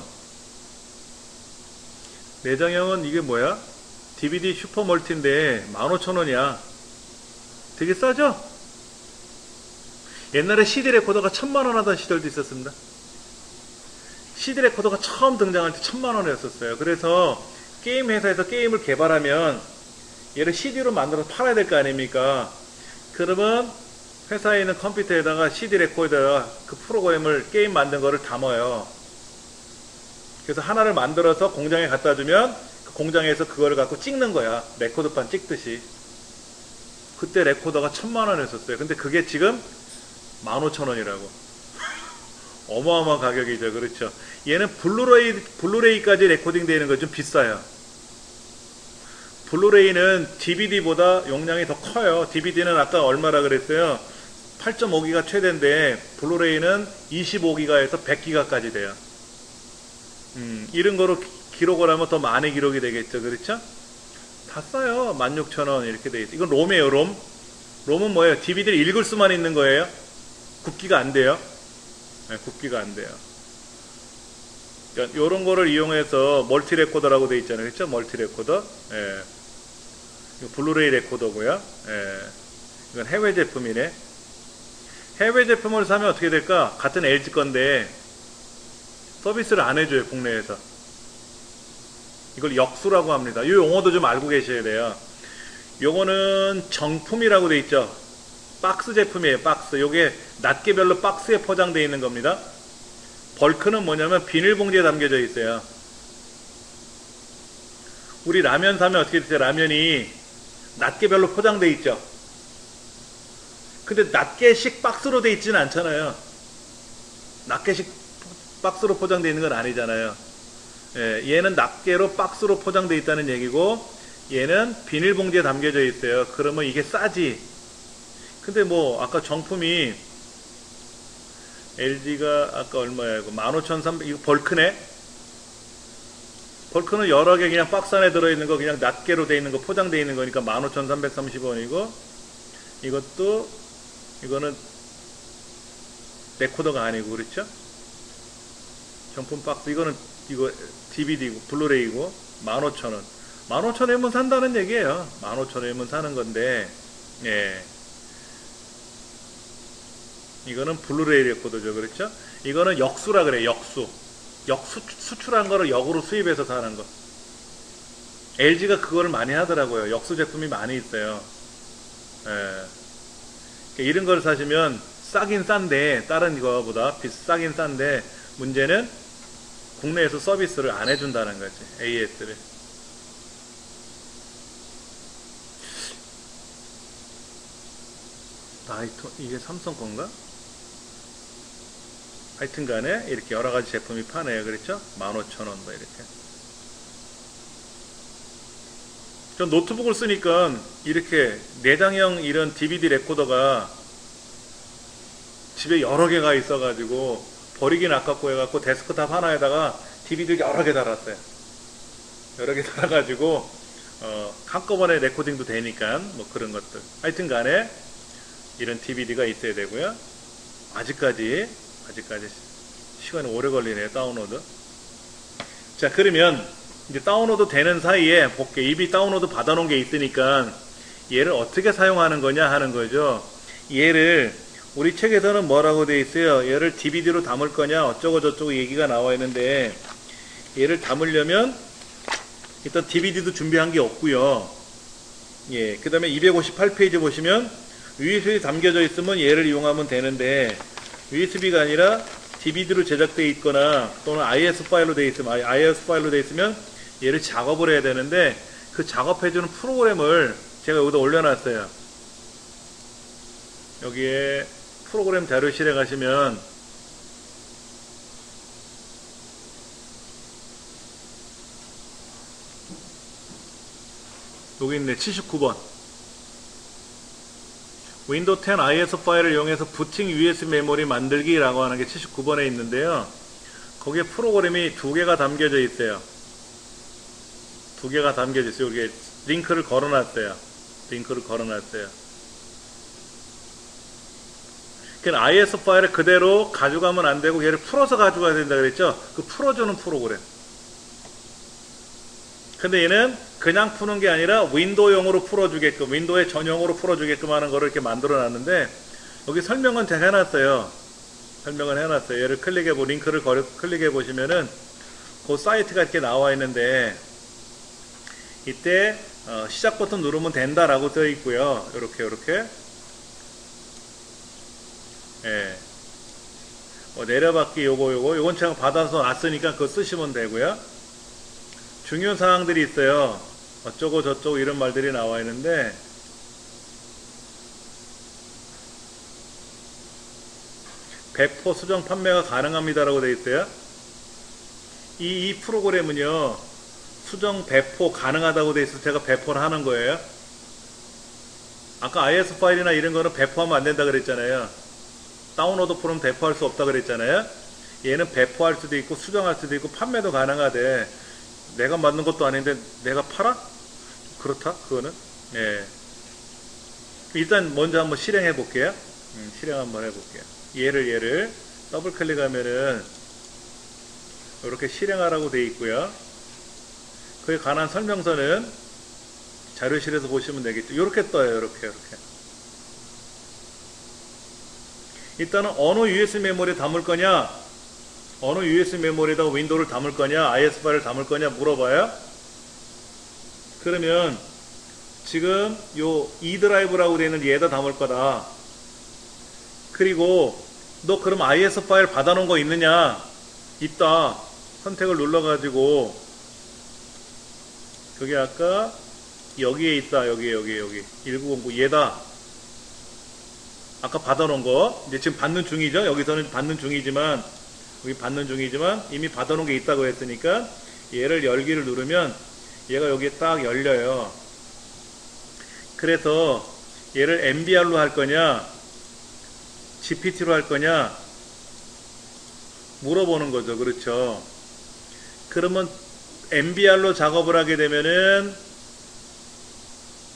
내장형은 이게 뭐야? DVD 슈퍼 멀티인데 15,000원이야. 되게 싸죠? 옛날에 CD 레코더가 1000만원 하던 시절도 있었습니다. CD 레코더가 처음 등장할 때 1000만원이었어요. 그래서 게임 회사에서 게임을 개발하면 얘를 CD로 만들어서 팔아야 될 거 아닙니까? 그러면 회사에 있는 컴퓨터에다가 CD 레코더에다가 그 프로그램을 게임 만든 거를 담아요. 그래서 하나를 만들어서 공장에 갖다 주면 그 공장에서 그거를 갖고 찍는 거야. 레코드판 찍듯이. 그때 레코더가 1000만원이었어요. 근데 그게 지금 15,000원이라고. 어마어마한 가격이죠. 그렇죠. 얘는 블루레이까지 레코딩 되는 거 좀 비싸요. 블루레이는 DVD보다 용량이 더 커요. DVD는 아까 얼마라 그랬어요? 8.5기가 최대인데 블루레이는 25기가에서 100기가까지 돼요. 이런 거로 기록을 하면 더 많이 기록이 되겠죠. 그렇죠? 다 싸요. 16,000원 이렇게 돼 있어요. 이건 롬이에요. 롬. 롬은 뭐예요? DVD를 읽을 수만 있는 거예요. 굽기가 안 돼요. 네, 굽기가 안 돼요. 그러니까 이런 거를 이용해서 멀티 레코더라고 돼 있잖아요. 그렇죠? 멀티 레코더. 예. 블루레이 레코더고요. 예. 이건 해외 제품이네. 해외 제품을 사면 어떻게 될까? 같은 LG 건데 서비스를 안 해줘요. 국내에서. 이걸 역수라고 합니다. 이 용어도 좀 알고 계셔야 돼요. 요거는 정품이라고 돼 있죠. 박스 제품이에요. 박스. 요게 낱개별로 박스에 포장되어 있는 겁니다. 벌크는 뭐냐면 비닐봉지에 담겨져 있어요. 우리 라면 사면 어떻게 되죠? 라면이 낱개별로 포장되어 있죠. 근데 낱개씩 박스로 되어 있지는 않잖아요. 낱개씩 박스로 포장되어 있는 건 아니잖아요. 예, 얘는 낱개로 박스로 포장되어 있다는 얘기고 얘는 비닐봉지에 담겨져 있어요. 그러면 이게 싸지. 근데 뭐 아까 정품이 LG가 아까 얼마야? 이거 15,300, 이거 벌크네? 벌크는 여러 개 그냥 박스 안에 들어있는 거 그냥 낱개로 돼 있는 거 포장되어 있는 거니까 15,330원이고 이것도 이거는 레코더가 아니고 그렇죠? 정품 박스 이거는 이거 DVD고 블루레이고 15,000원 15,000원이면 산다는 얘기예요. 15,000원이면 사는 건데 예. 이거는 블루레이 레코더죠. 그렇죠? 이거는 역수라 그래. 역수 수출한 거를 역으로 수입해서 사는 거. LG가 그거를 많이 하더라고요. 역수 제품이 많이 있어요. 예. 이런 걸 사시면 싸긴 싼데 다른 거보다 싸긴 싼데 문제는 국내에서 서비스를 안 해준다는 거지. AS를. 나이토 이게 삼성 건가? 하여튼 간에 이렇게 여러 가지 제품이 파네요. 그렇죠? 15,000원 뭐 이렇게. 전 노트북을 쓰니까 이렇게 내장형 이런 DVD 레코더가 집에 여러 개가 있어가지고 버리긴 아깝고 해갖고 데스크탑 하나에다가 DVD를 여러 개 달았어요. 여러 개 달아가지고 한꺼번에 레코딩도 되니까 뭐 그런 것들. 하여튼 간에 이런 DVD가 있어야 되고요. 아직까지 시간이 오래 걸리네요. 다운로드. 자, 그러면 이제 다운로드 되는 사이에 볼게. 이미 다운로드 받아놓은 게 있으니까 얘를 어떻게 사용하는 거냐 하는 거죠. 얘를 우리 책에서는 뭐라고 되어 있어요? 얘를 DVD로 담을 거냐 어쩌고 저쩌고 얘기가 나와 있는데 얘를 담으려면 일단 DVD도 준비한 게 없고요. 예, 그 다음에 258페이지 보시면 USB 담겨져 있으면 얘를 이용하면 되는데 USB가 아니라 DVD로 제작되어 있거나 또는 IS 파일로 되어 있으면 IS 파일로 되어 있으면 얘를 작업을 해야 되는데 그 작업해주는 프로그램을 제가 여기다 올려놨어요. 여기에 프로그램 자료실에 가시면 여기 있네. 79번 윈도우 10 IS 파일을 이용해서 부팅 USB 메모리 만들기라고 하는 게 79번에 있는데요. 거기에 프로그램이 두 개가 담겨져 있어요. 두 개가 담겨져 있어요. 여기에 링크를 걸어놨어요. 그러니까 IS 파일을 그대로 가져가면 안 되고 얘를 풀어서 가져가야 된다 그랬죠. 그 풀어주는 프로그램. 근데 얘는 그냥 푸는 게 아니라 윈도우용으로 풀어주게끔, 윈도우의 전용으로 풀어주게끔 하는 거를 이렇게 만들어 놨는데 여기 설명은 다 해놨어요. 얘를 링크를 클릭해 보시면은 그 사이트가 이렇게 나와 있는데 이때 시작 버튼 누르면 된다라고 써 있고요. 요렇게 예. 내려받기 요건 제가 받아서 놨으니까 그거 쓰시면 되고요. 중요 사항들이 있어요. 어쩌고 저쩌고 이런 말들이 나와 있는데 (100% 수정 판매가 가능합니다라고 되어 있어요. 이 프로그램은요 수정 배포 가능하다고 돼 있어서 제가 배포를 하는 거예요. 아까 IS 파일이나 이런 거는 배포하면 안 된다 그랬잖아요. 다운로드 프롬 배포할 수 없다 그랬잖아요. 얘는 배포할 수도 있고 수정할 수도 있고 판매도 가능하대. 내가 만든 것도 아닌데 내가 팔아? 그렇다? 그거는? 예. 일단 먼저 한번 실행해 볼게요. 실행 한번 해볼게요. 얘를 더블 클릭하면은 이렇게 실행하라고 되어 있고요. 그에 관한 설명서는 자료실에서 보시면 되겠죠. 이렇게 떠요. 이렇게. 일단은 어느 USB 메모리에 담을 거냐, 어느 USB 메모리에다가 윈도우를 담을 거냐, IS 파일을 담을 거냐 물어봐요. 그러면 지금 요 E 드라이브라고 되어 있는 얘에다 담을 거다. 그리고 너 그럼 IS 파일 받아놓은 거 있느냐? 있다. 선택을 눌러가지고 그게 아까 여기에 있다. 여기 1909 얘다. 아까 받아놓은 거 이제 지금 받는 중이죠. 여기서는 받는 중이지만 여기 받는 중이지만 이미 받아놓은 게 있다고 했으니까 얘를 열기를 누르면 얘가 여기에 딱 열려요. 그래서 얘를 MBR로 할 거냐 GPT로 할 거냐 물어보는 거죠. 그렇죠. 그러면 MBR로 작업을 하게 되면은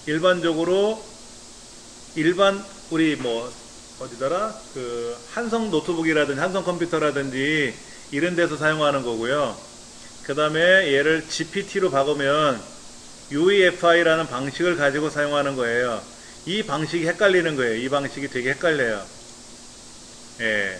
일반적으로 우리 뭐 어디더라 그 한성 노트북이라든지 한성 컴퓨터라든지 이런 데서 사용하는 거고요. 그 다음에 얘를 GPT로 바꾸면 UEFI라는 방식을 가지고 사용하는 거예요. 이 방식이 헷갈리는 거예요. 이 방식이 되게 헷갈려요. 예.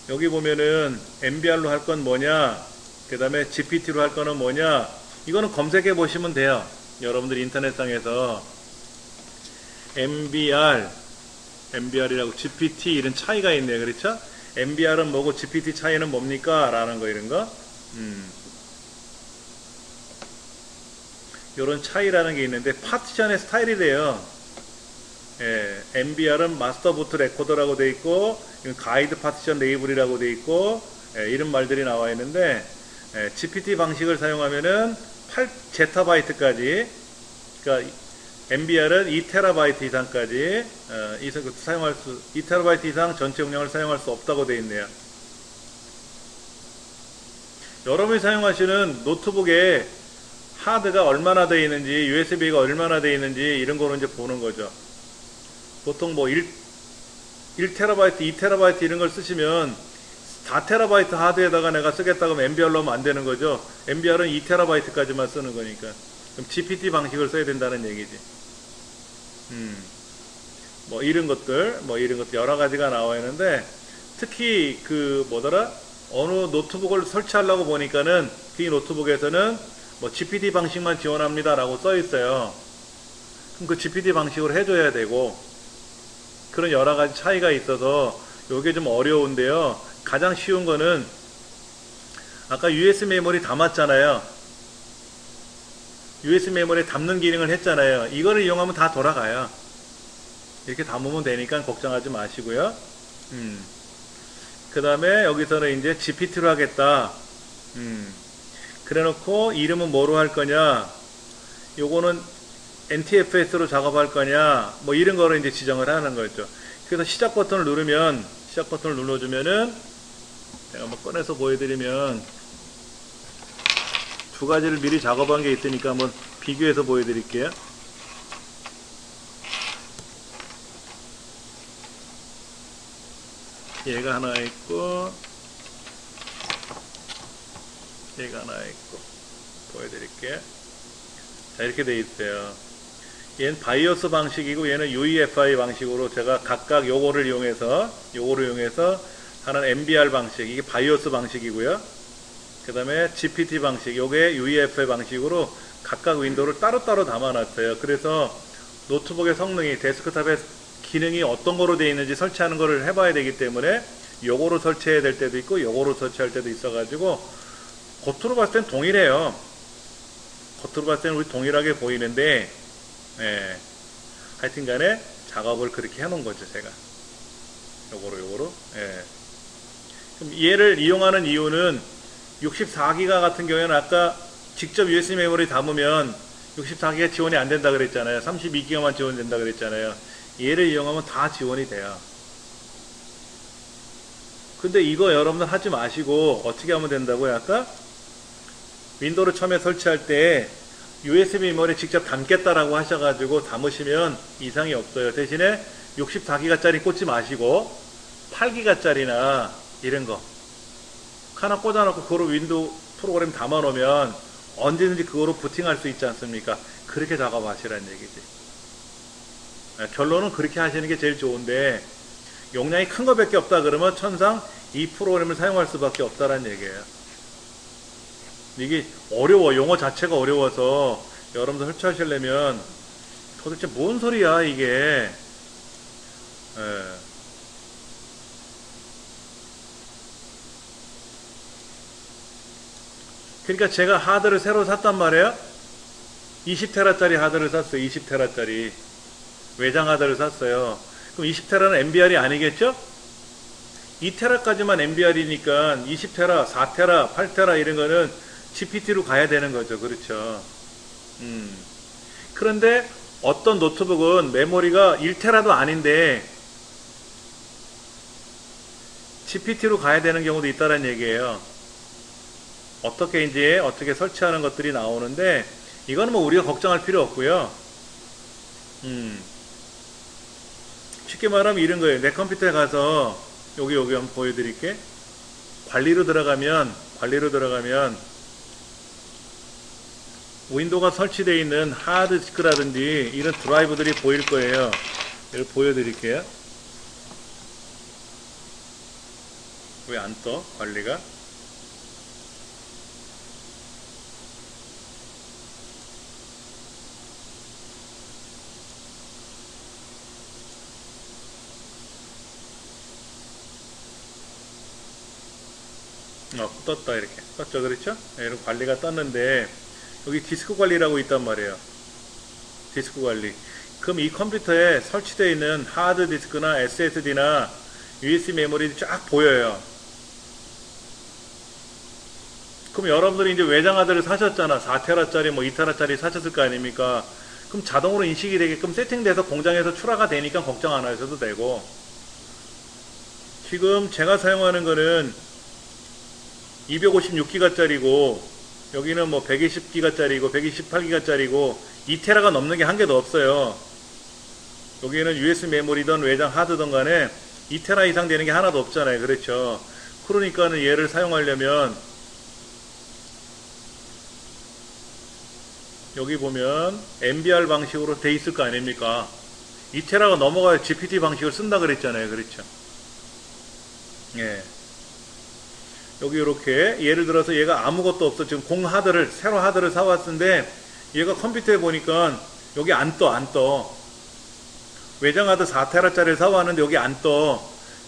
여기 보면은 MBR로 할 건 뭐냐, 그 다음에 GPT로 할 거는 뭐냐, 이거는 검색해 보시면 돼요. 여러분들 인터넷상에서 MBR이라고 GPT 이런 차이가 있네요. 그렇죠? MBR은 뭐고 GPT 차이는 뭡니까? 라는 거 이런 거. 요런 차이라는 게 있는데 파티션의 스타일이래요. 예, MBR은 마스터 부트 레코더라고 돼 있고 가이드 파티션 레이블이라고 돼 있고 이런 말들이 나와 있는데 GPT 방식을 사용하면은 8제타바이트까지 그러니까 MBR은 2TB 이상까지 사용할 수 2TB 이상 전체 용량을 사용할 수 없다고 되어 있네요. 여러분이 사용하시는 노트북에 하드가 얼마나 되어 있는지 USB가 얼마나 되어 있는지 이런 거로 이제 보는 거죠. 보통 뭐 1TB, 2TB 이런 걸 쓰시면 4TB 하드에다가 내가 쓰겠다고 하면 MBR로 하면 안 되는 거죠. MBR은 2TB까지만 쓰는 거니까. 그럼 GPT 방식을 써야 된다는 얘기지. 뭐 이런 것들 여러 가지가 나와 있는데 특히 그 뭐더라? 어느 노트북을 설치하려고 보니까는 그 노트북에서는 뭐 GPT 방식만 지원합니다 라고 써 있어요. 그럼 그 GPT 방식으로 해줘야 되고 그런 여러 가지 차이가 있어서 요게 좀 어려운데요. 가장 쉬운 거는 아까 USB 메모리 담았잖아요. USB 메모리에 담는 기능을 했잖아요. 이거를 이용하면 다 돌아가요. 이렇게 담으면 되니까 걱정하지 마시고요. 그 다음에 여기서는 이제 GPT로 하겠다. 그래 놓고 이름은 뭐로 할 거냐, 요거는 NTFS로 작업할 거냐, 뭐 이런 거를 이제 지정을 하는 거죠. 그래서 시작 버튼을 누르면, 시작 버튼을 눌러주면은, 제가 한번 꺼내서 보여드리면, 두 가지를 미리 작업한 게 있으니까 한번 비교해서 보여드릴게요. 얘가 하나 있고, 얘가 하나 있고, 보여드릴게요. 자, 이렇게 돼 있어요. 얘는 바이오스 방식이고, 얘는 UEFI 방식으로 제가 각각 요거를 이용해서 하는 MBR 방식, 이게 바이오스 방식이고요. 그 다음에 GPT 방식, 요게 UEFI 방식으로 각각 윈도우를 따로따로 담아놨어요. 그래서 노트북의 성능이, 데스크탑의 기능이 어떤 거로 되어 있는지 설치하는 거를 해봐야 되기 때문에 요거로 설치해야 될 때도 있고 요거로 설치할 때도 있어가지고 겉으로 봤을 땐 동일해요. 겉으로 봤을 때는 우리 동일하게 보이는데 하여튼 간에 작업을 그렇게 해놓은 거죠. 제가 요거로 그럼 얘를 이용하는 이유는 64기가 같은 경우에는 아까 직접 USB 메모리 담으면 64기가 지원이 안 된다 그랬잖아요. 32기가만 지원된다 그랬잖아요. 얘를 이용하면 다 지원이 돼요. 근데 이거 여러분들 하지 마시고 어떻게 하면 된다고요? 아까 윈도우를 처음에 설치할 때 USB 메모리 직접 담겠다라고 하셔가지고 담으시면 이상이 없어요. 대신에 64기가짜리 꽂지 마시고 8기가짜리나 이런 거 하나 꽂아놓고 그거로 윈도우 프로그램 담아놓으면 언제든지 그거로 부팅할 수 있지 않습니까? 그렇게 작업하시라는 얘기지. 결론은 그렇게 하시는 게 제일 좋은데 용량이 큰 거밖에 없다 그러면 천상 이 프로그램을 사용할 수밖에 없다라는 얘기예요. 이게 어려워. 용어 자체가 어려워서 여러분들 설치하시려면 도대체 뭔 소리야 이게. 그러니까 제가 하드를 새로 샀단 말이에요. 20테라짜리 하드를 샀어요. 20테라짜리 외장 하드를 샀어요. 그럼 20테라는 MBR이 아니겠죠? 2테라까지만 MBR이니까 20테라, 4테라, 8테라 이런 거는 GPT로 가야 되는 거죠. 그렇죠. 그런데 어떤 노트북은 메모리가 1테라도 아닌데 GPT로 가야 되는 경우도 있다는 얘기예요. 어떻게 설치하는 것들이 나오는데 이거는 뭐 우리가 걱정할 필요 없고요. 쉽게 말하면 이런 거예요. 내 컴퓨터에 가서 여기 한번 보여드릴게. 관리로 들어가면 윈도우가 설치되어 있는 하드디스크라든지 이런 드라이브들이 보일 거예요. 이걸 보여드릴게요. 왜 안 떠? 관리가? 떴다. 이렇게 떴죠. 그렇죠? 이런 관리가 떴는데 여기 디스크 관리라고 있단 말이에요. 디스크 관리. 그럼 이 컴퓨터에 설치되어 있는 하드 디스크나 SSD나 USB 메모리 쫙 보여요. 그럼 여러분들이 이제 외장 하드를 사셨잖아. 4테라짜리 뭐 2테라짜리 사셨을 거 아닙니까? 그럼 자동으로 인식이 되게끔 세팅돼서 공장에서 출하가 되니까 걱정 안 하셔도 되고, 지금 제가 사용하는 거는 256기가짜리고 여기는 뭐 120기가짜리고 128기가짜리고 2테라가 넘는 게 한 개도 없어요. 여기는 USB 메모리든 외장 하드든 간에 2테라 이상 되는 게 하나도 없잖아요. 그렇죠? 그러니까는 얘를 사용하려면 여기 보면 MBR 방식으로 돼 있을 거 아닙니까? 2테라가 넘어가야 GPT 방식을 쓴다 그랬잖아요. 그렇죠? 예. 여기 이렇게 예를 들어서 얘가 아무것도 없어. 지금 새로 하드를 사왔는데 얘가 컴퓨터에 보니까 여기 안 떠. 외장 하드 4테라짜리를 사왔는데 여기 안 떠.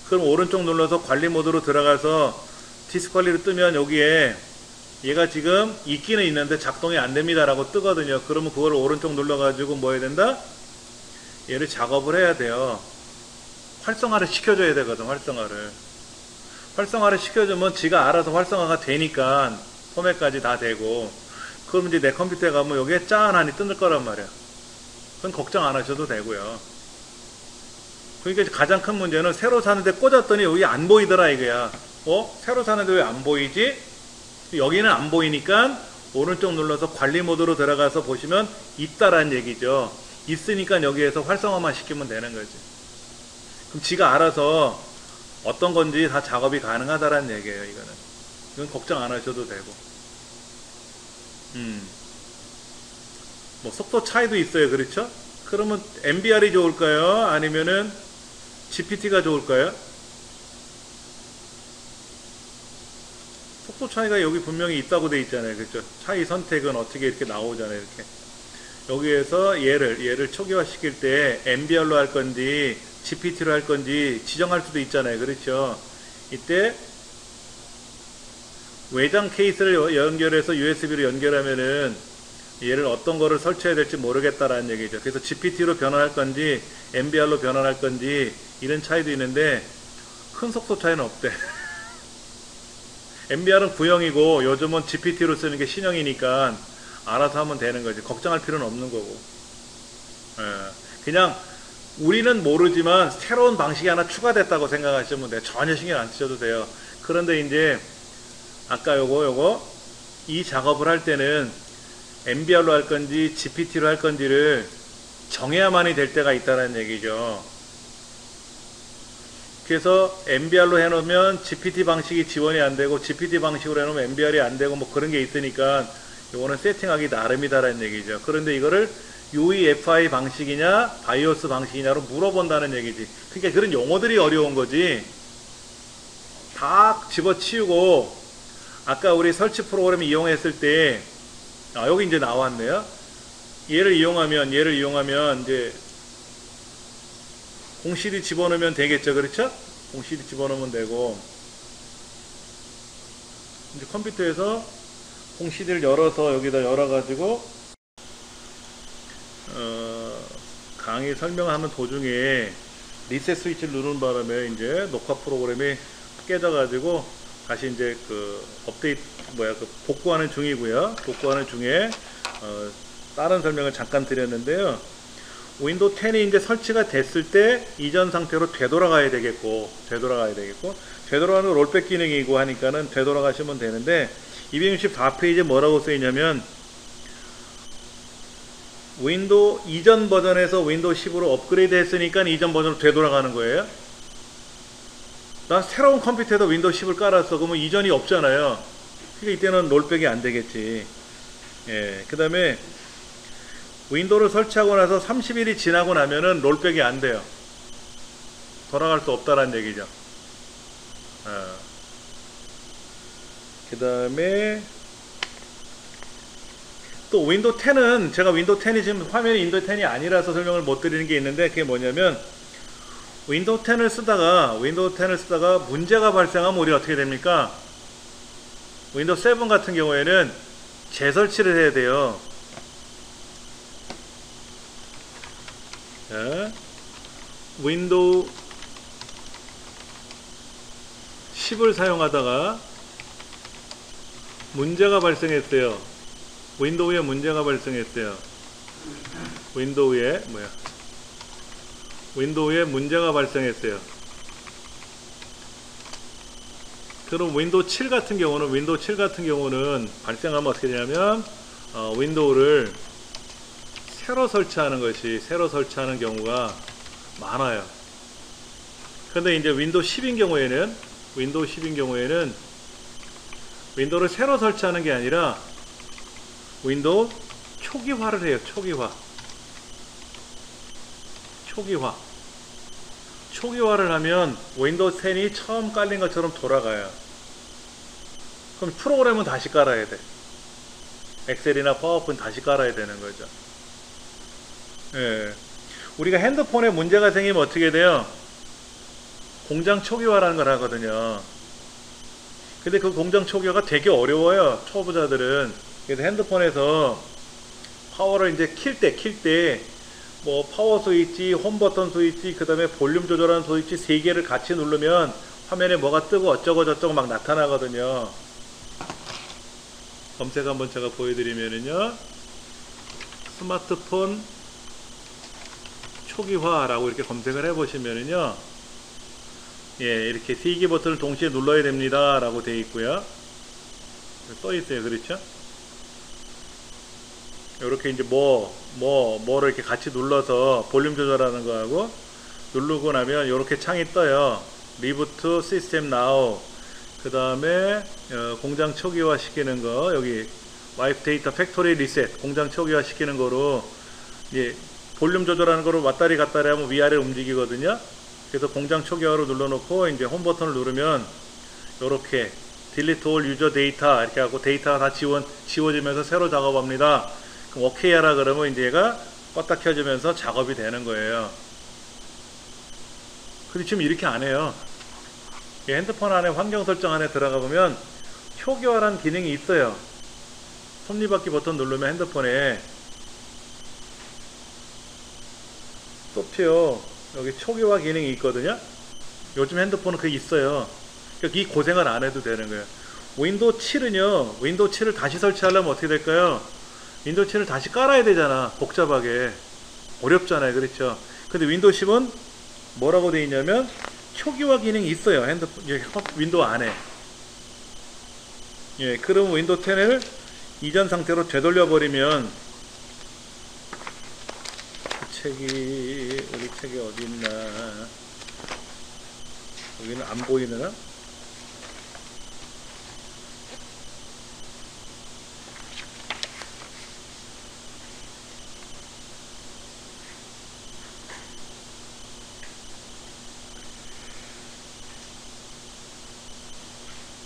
그럼 오른쪽 눌러서 관리 모드로 들어가서 디스크 관리를 뜨면 여기에 얘가 지금 있기는 있는데 작동이 안 됩니다 라고 뜨거든요. 그러면 그걸 오른쪽 눌러가지고 뭐 해야 된다? 얘를 작업을 해야 돼요. 활성화를 시켜줘야 되거든. 활성화를 시켜주면 지가 알아서 활성화가 되니까 포맷까지 다 되고, 그럼 이제 내 컴퓨터에 가면 여기에 짠하니 뜰 거란 말이야. 그건 걱정 안 하셔도 되고요. 그러니까 가장 큰 문제는 새로 사는데 꽂았더니 여기 안 보이더라 이거야. 새로 사는데 왜 안 보이지? 여기는 안 보이니까 오른쪽 눌러서 관리 모드로 들어가서 보시면 있다라는 얘기죠. 있으니까 여기에서 활성화만 시키면 되는 거지. 그럼 지가 알아서 어떤 건지 다 작업이 가능하다라는 얘기예요. 이건 걱정 안 하셔도 되고. 뭐 속도 차이도 있어요. 그렇죠? 그러면 MBR이 좋을까요? 아니면은 GPT가 좋을까요? 속도 차이가 여기 분명히 있다고 돼 있잖아요. 그렇죠? 차이 선택은 어떻게 이렇게 나오잖아요. 이렇게. 여기에서 얘를 초기화 시킬 때 MBR로 할 건지 GPT로 할 건지 지정할 수도 있잖아요. 그렇죠? 이때 외장 케이스를 연결해서 USB로 연결하면은 얘를 어떤 거를 설치해야 될지 모르겠다라는 얘기죠. 그래서 GPT로 변환할 건지 MBR로 변환할 건지 이런 차이도 있는데 큰 속도 차이는 없대. MBR은 구형이고 요즘은 GPT로 쓰는 게 신형이니까 알아서 하면 되는 거지. 걱정할 필요는 없는 거고. 예. 그냥 우리는 모르지만 새로운 방식이 하나 추가됐다고 생각하시면 돼요. 전혀 신경 안 쓰셔도 돼요. 그런데 이제 아까 요거 이 작업을 할 때는 MBR로 할 건지 GPT로 할 건지를 정해야만이 될 때가 있다는 얘기죠. 그래서 MBR로 해놓으면 GPT 방식이 지원이 안 되고 GPT 방식으로 해놓으면 MBR이 안 되고 뭐 그런 게 있으니까 요거는 세팅하기 나름이다라는 얘기죠. 그런데 이거를 UEFI 방식이냐 바이오스 방식이냐로 물어본다는 얘기지. 그러니까 그런 용어들이 어려운 거지. 다 집어치우고 아까 우리 설치 프로그램 이용했을 때 여기 이제 나왔네요. 얘를 이용하면 이제 공CD 집어넣으면 되겠죠. 그렇죠? 공CD 집어넣으면 되고 이제 컴퓨터에서 공CD를 열어서 여기다 열어가지고 강의 설명하는 도중에 리셋 스위치를 누르는 바람에 이제 녹화 프로그램이 깨져가지고 다시 이제 그 업데이트 복구하는 중이고요. 복구하는 중에 다른 설명을 잠깐 드렸는데요. 윈도우 10이 이제 설치가 됐을 때 이전 상태로 되돌아가야 되겠고 되돌아가는 롤백 기능이고 하니까는 되돌아가시면 되는데 264페이지에 뭐라고 써있냐면 윈도우 이전 버전에서 윈도우 10으로 업그레이드 했으니까 이전 버전으로 되돌아가는 거예요. 난 새로운 컴퓨터에다 윈도우 10을 깔았어. 그러면 이전이 없잖아요. 그러니까 이때는 롤백이 안 되겠지. 예. 그 다음에 윈도우를 설치하고 나서 30일이 지나고 나면은 롤백이 안 돼요. 돌아갈 수 없다라는 얘기죠. 그 다음에 또 윈도우 10은 제가 윈도우 10이 지금 화면이 윈도우 10이 아니라서 설명을 못 드리는 게 있는데 그게 뭐냐면 윈도우 10을 쓰다가 문제가 발생하면 우리 어떻게 됩니까? 윈도우 7 같은 경우에는 재설치를 해야 돼요. 자, 윈도우 10을 사용하다가 문제가 발생했어요. 윈도우에 문제가 발생했어요. 윈도우에 문제가 발생했어요. 그럼 윈도우 7 같은 경우는 발생하면 어떻게 되냐면 윈도우를 새로 설치하는 경우가 많아요. 그런데 이제 윈도우 10인 경우에는 윈도우를 새로 설치하는 게 아니라 윈도우 초기화를 해요. 초기화를 하면 윈도우 10이 처음 깔린 것처럼 돌아가요. 그럼 프로그램은 다시 깔아야 돼. 엑셀이나 파워포인트 다시 깔아야 되는 거죠. 예. 우리가 핸드폰에 문제가 생기면 어떻게 돼요? 공장 초기화라는 걸 하거든요. 근데 그 공장 초기화가 되게 어려워요. 초보자들은. 그래서 핸드폰에서 파워를 이제 킬 때 뭐 파워 스위치, 홈 버튼 스위치, 그 다음에 볼륨 조절하는 스위치 3개를 같이 누르면 화면에 뭐가 뜨고 어쩌고 저쩌고 막 나타나거든요. 검색 한번 제가 보여드리면은요, 스마트폰 초기화라고 이렇게 검색을 해보시면은요, 예, 이렇게 3개 버튼을 동시에 눌러야 됩니다 라고 되어 있고요. 써 있어요. 그렇죠? 이렇게 이제 뭐를 이렇게 같이 눌러서 볼륨 조절하는 거하고 누르고 나면 이렇게 창이 떠요. 리부트 시스템 나우, 그 다음에 공장 초기화 시키는 거, 여기 와이프 데이터 팩토리 리셋, 공장 초기화 시키는 거로 이제 볼륨 조절하는 거로 왔다리 갔다리 하면 위아래 움직이거든요. 그래서 공장 초기화로 눌러놓고 이제 홈 버튼을 누르면 이렇게 딜리트 올 유저 데이터 이렇게 하고 데이터가 다 지워지면서 새로 작업합니다. 그럼 오케이 하라 그러면 이제 얘가 껐다 켜지면서 작업이 되는 거예요. 근데 지금 이렇게 안 해요. 핸드폰 안에 환경 설정 안에 들어가 보면 초기화라는 기능이 있어요. 섭리받기 버튼 누르면 핸드폰에 소프트웨어 여기 초기화 기능이 있거든요. 요즘 핸드폰은 그게 있어요. 그러니까 이 고생을 안 해도 되는 거예요. 윈도우 7은요, 윈도우 7을 다시 설치하려면 어떻게 될까요? 윈도우 7을 다시 깔아야 되잖아. 복잡하게. 어렵잖아요. 그렇죠? 근데 윈도우 10은 뭐라고 되어 있냐면, 초기화 기능이 있어요. 윈도우 안에. 예, 그럼 윈도우 10을 이전 상태로 되돌려버리면, 우리 책이 어디 있나? 여기는 안 보이나?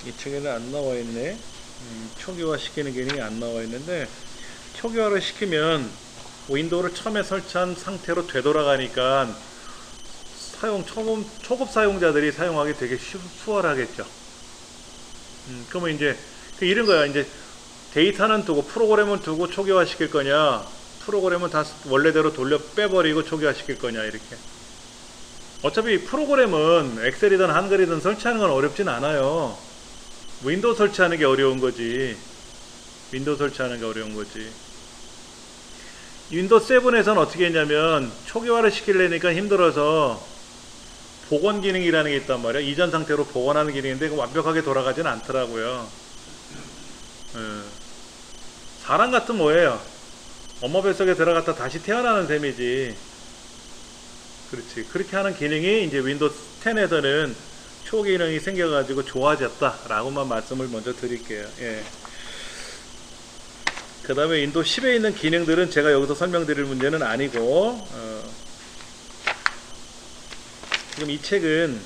이 책에는 안 나와 있네. 초기화 시키는 기능이 안 나와 있는데, 초기화를 시키면 윈도우를 처음에 설치한 상태로 되돌아가니까 초급 사용자들이 사용하기 되게 수월하겠죠. 그러면 이제 이런 거야. 이제 데이터는 두고 프로그램은 두고 초기화 시킬 거냐, 프로그램은 다 원래대로 돌려 빼버리고 초기화 시킬 거냐, 이렇게. 어차피 프로그램은 엑셀이든 한글이든 설치하는 건 어렵진 않아요. 윈도우 설치하는 게 어려운 거지. 윈도우 설치하는 게 어려운 거지. 윈도우 7에서는 어떻게 했냐면, 초기화를 시키려니까 힘들어서 복원 기능이라는 게 있단 말이야. 이전 상태로 복원하는 기능인데 완벽하게 돌아가진 않더라고요. 사람 같은 뭐예요? 엄마 뱃속에 들어갔다 다시 태어나는 셈이지. 그렇지. 그렇게 하는 기능이 이제 윈도우 10에서는 초기능이 생겨가지고 좋아졌다 라고만 말씀을 먼저 드릴게요. 예. 그 다음에 윈도우 10에 있는 기능들은 제가 여기서 설명드릴 문제는 아니고, 지금 이 책은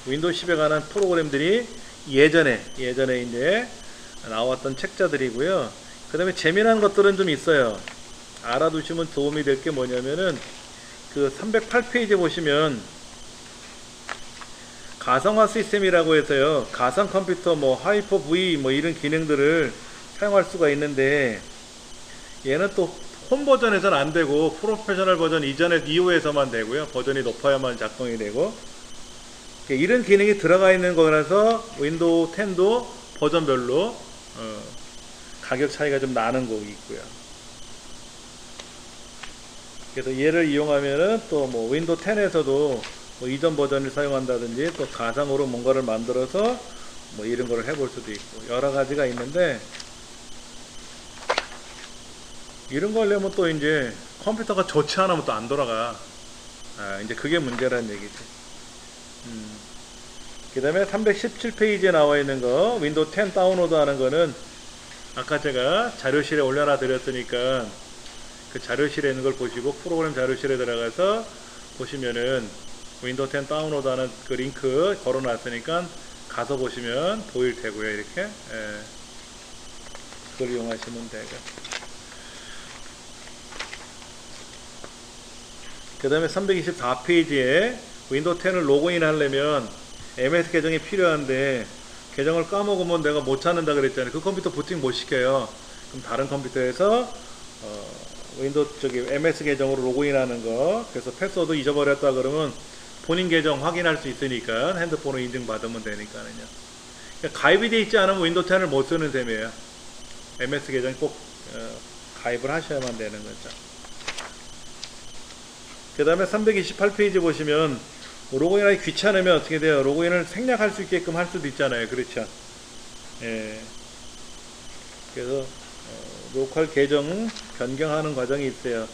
윈도우 10에 관한 프로그램들이 예전에 이제 나왔던 책자들이고요. 그 다음에 재미난 것들은 좀 있어요. 알아두시면 도움이 될 게 뭐냐면은, 그 308페이지 보시면 가상화 시스템이라고 해서요, 가상 컴퓨터 뭐 하이퍼 V 뭐 이런 기능들을 사용할 수가 있는데, 얘는 또 홈 버전에서는 안 되고 프로페셔널 버전 이후에서만 되고요. 버전이 높아야만 작동이 되고, 이런 기능이 들어가 있는 거라서 윈도우 10도 버전별로 가격 차이가 좀 나는 거기 있고요. 그래서 얘를 이용하면은 또 뭐 윈도우 10에서도 뭐 이전 버전을 사용한다든지, 또 가상으로 뭔가를 만들어서 뭐 이런 거를 해볼 수도 있고, 여러 가지가 있는데, 이런 거 하려면 또 이제 컴퓨터가 좋지 않으면 또 안 돌아가. 이제 그게 문제라는 얘기지. 그 다음에 317페이지에 나와 있는 거, 윈도우 10 다운로드 하는 거는 아까 제가 자료실에 올려놔 드렸으니까 그 자료실에 있는 걸 보시고, 프로그램 자료실에 들어가서 보시면은 윈도우 10 다운로드 하는 그 링크 걸어 놨으니까 가서 보시면 보일 테고요. 이렇게. 예. 그걸 이용하시면 되고. 그 다음에 324페이지에 윈도우 10을 로그인 하려면 MS 계정이 필요한데, 계정을 까먹으면 내가 못 찾는다 그랬잖아요. 그 컴퓨터 부팅 못 시켜요. 그럼 다른 컴퓨터에서 윈도우 MS 계정으로 로그인 하는 거, 그래서 패스워드 잊어버렸다 그러면 본인 계정 확인할 수 있으니까 핸드폰으로 인증받으면 되니까는요. 그러니까 가입이 돼 있지 않으면 윈도우 10을 못 쓰는 셈이에요. MS 계정이 꼭 가입을 하셔야만 되는 거죠. 그 다음에 328페이지 보시면, 로그인하기 귀찮으면 어떻게 돼요? 로그인을 생략할 수 있게끔 할 수도 있잖아요. 그렇죠? 예. 그래서 로컬 계정 변경하는 과정이 있어요.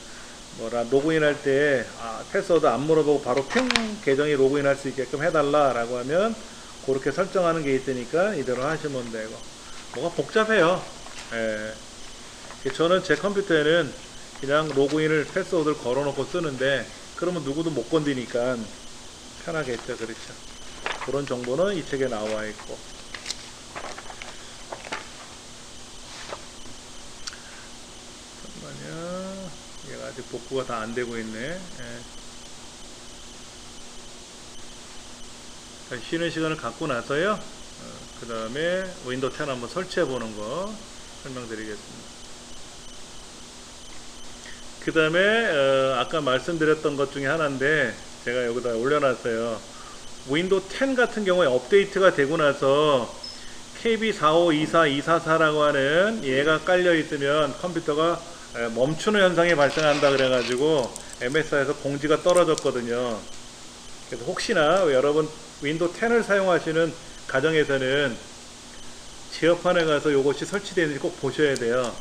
로그인 할 때 패스워드 안 물어보고 바로 핑 계정이 로그인할 수 있게끔 해달라 라고 하면 그렇게 설정하는 게 있으니까 이대로 하시면 되고. 뭐가 복잡해요. 예. 저는 제 컴퓨터에는 그냥 로그인을 패스워드를 걸어놓고 쓰는데, 그러면 누구도 못 건드니까 편하겠죠. 그렇죠? 그런 정보는 이 책에 나와 있고. 잠깐만요. 얘가 아직 복구가 다 안 되고 있네. 예. 쉬는 시간을 갖고 나서요, 그 다음에 윈도우 10 한번 설치해 보는 거 설명드리겠습니다. 그 다음에 아까 말씀드렸던 것 중에 하나인데, 제가 여기다 올려놨어요. 윈도우 10 같은 경우에 업데이트가 되고 나서 KB4524244라고 하는 얘가 깔려 있으면 컴퓨터가 멈추는 현상이 발생한다 그래가지고 MSI에서 공지가 떨어졌거든요. 그래서 혹시나 여러분 윈도우 10을 사용하시는 가정에서는 제어판에 가서 이것이 설치되어 있는지 꼭 보셔야 돼요.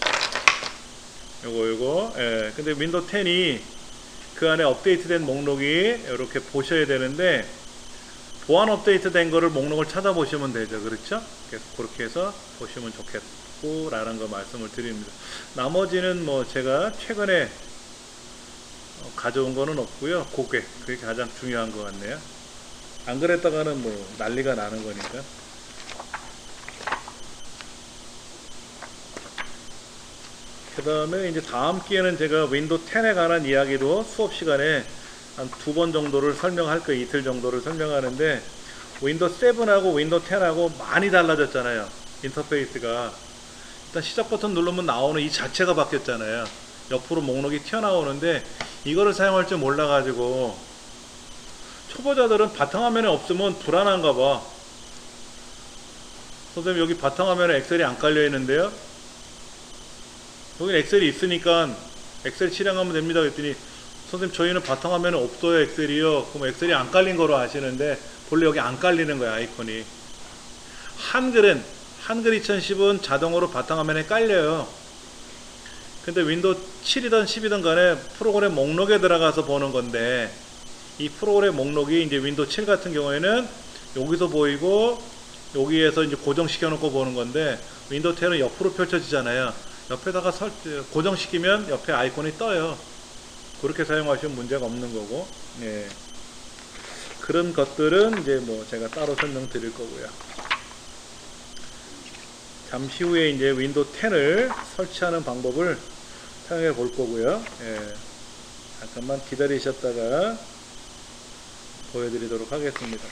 요거 근데 윈도우 10이 그 안에 업데이트된 목록이 이렇게 보셔야 되는데 보안 업데이트 된 거를 목록을 찾아보시면 되죠. 그렇죠? 그래서 그렇게 해서 보시면 좋겠고 라는 거 말씀을 드립니다. 나머지는 뭐 제가 최근에 가져온 거는 없고요. 그게 가장 중요한 것 같네요. 안 그랬다가는 뭐 난리가 나는 거니까. 그 다음에 이제 다음 기회는 제가 윈도우 10에 관한 이야기도 수업 시간에 한 2번 정도를 설명할 거예요. 이틀 정도를 설명하는데 윈도우 7하고 윈도우 10하고 많이 달라졌잖아요. 인터페이스가. 일단 시작 버튼 누르면 나오는 이 자체가 바뀌었잖아요. 옆으로 목록이 튀어나오는데 이거를 사용할 줄 몰라가지고 초보자들은 바탕화면에 없으면 불안한가 봐. 선생님 여기 바탕화면에 엑셀이 안 깔려 있는데요. 여기 엑셀이 있으니까 엑셀 실행하면 됩니다 그랬더니 선생님 저희는 바탕화면에 없어요 엑셀이요. 그럼 엑셀이 안 깔린 거로 아시는데 본래 여기 안 깔리는 거야 아이콘이. 한글 2010은 자동으로 바탕화면에 깔려요. 근데 윈도우 7이든 10이든 간에 프로그램 목록에 들어가서 보는 건데 이 프로그램 목록이 이제 윈도우 7 같은 경우에는 여기서 보이고 여기에서 이제 고정시켜 놓고 보는 건데 윈도우 10은 옆으로 펼쳐지잖아요. 옆에다가 고정시키면 옆에 아이콘이 떠요. 그렇게 사용하시면 문제가 없는 거고. 예. 그런 것들은 이제 뭐 제가 따로 설명드릴 거고요. 잠시 후에 이제 윈도우 10을 설치하는 방법을 사용해 볼 거고요. 예. 잠깐만 기다리셨다가 보여드리도록 하겠습니다.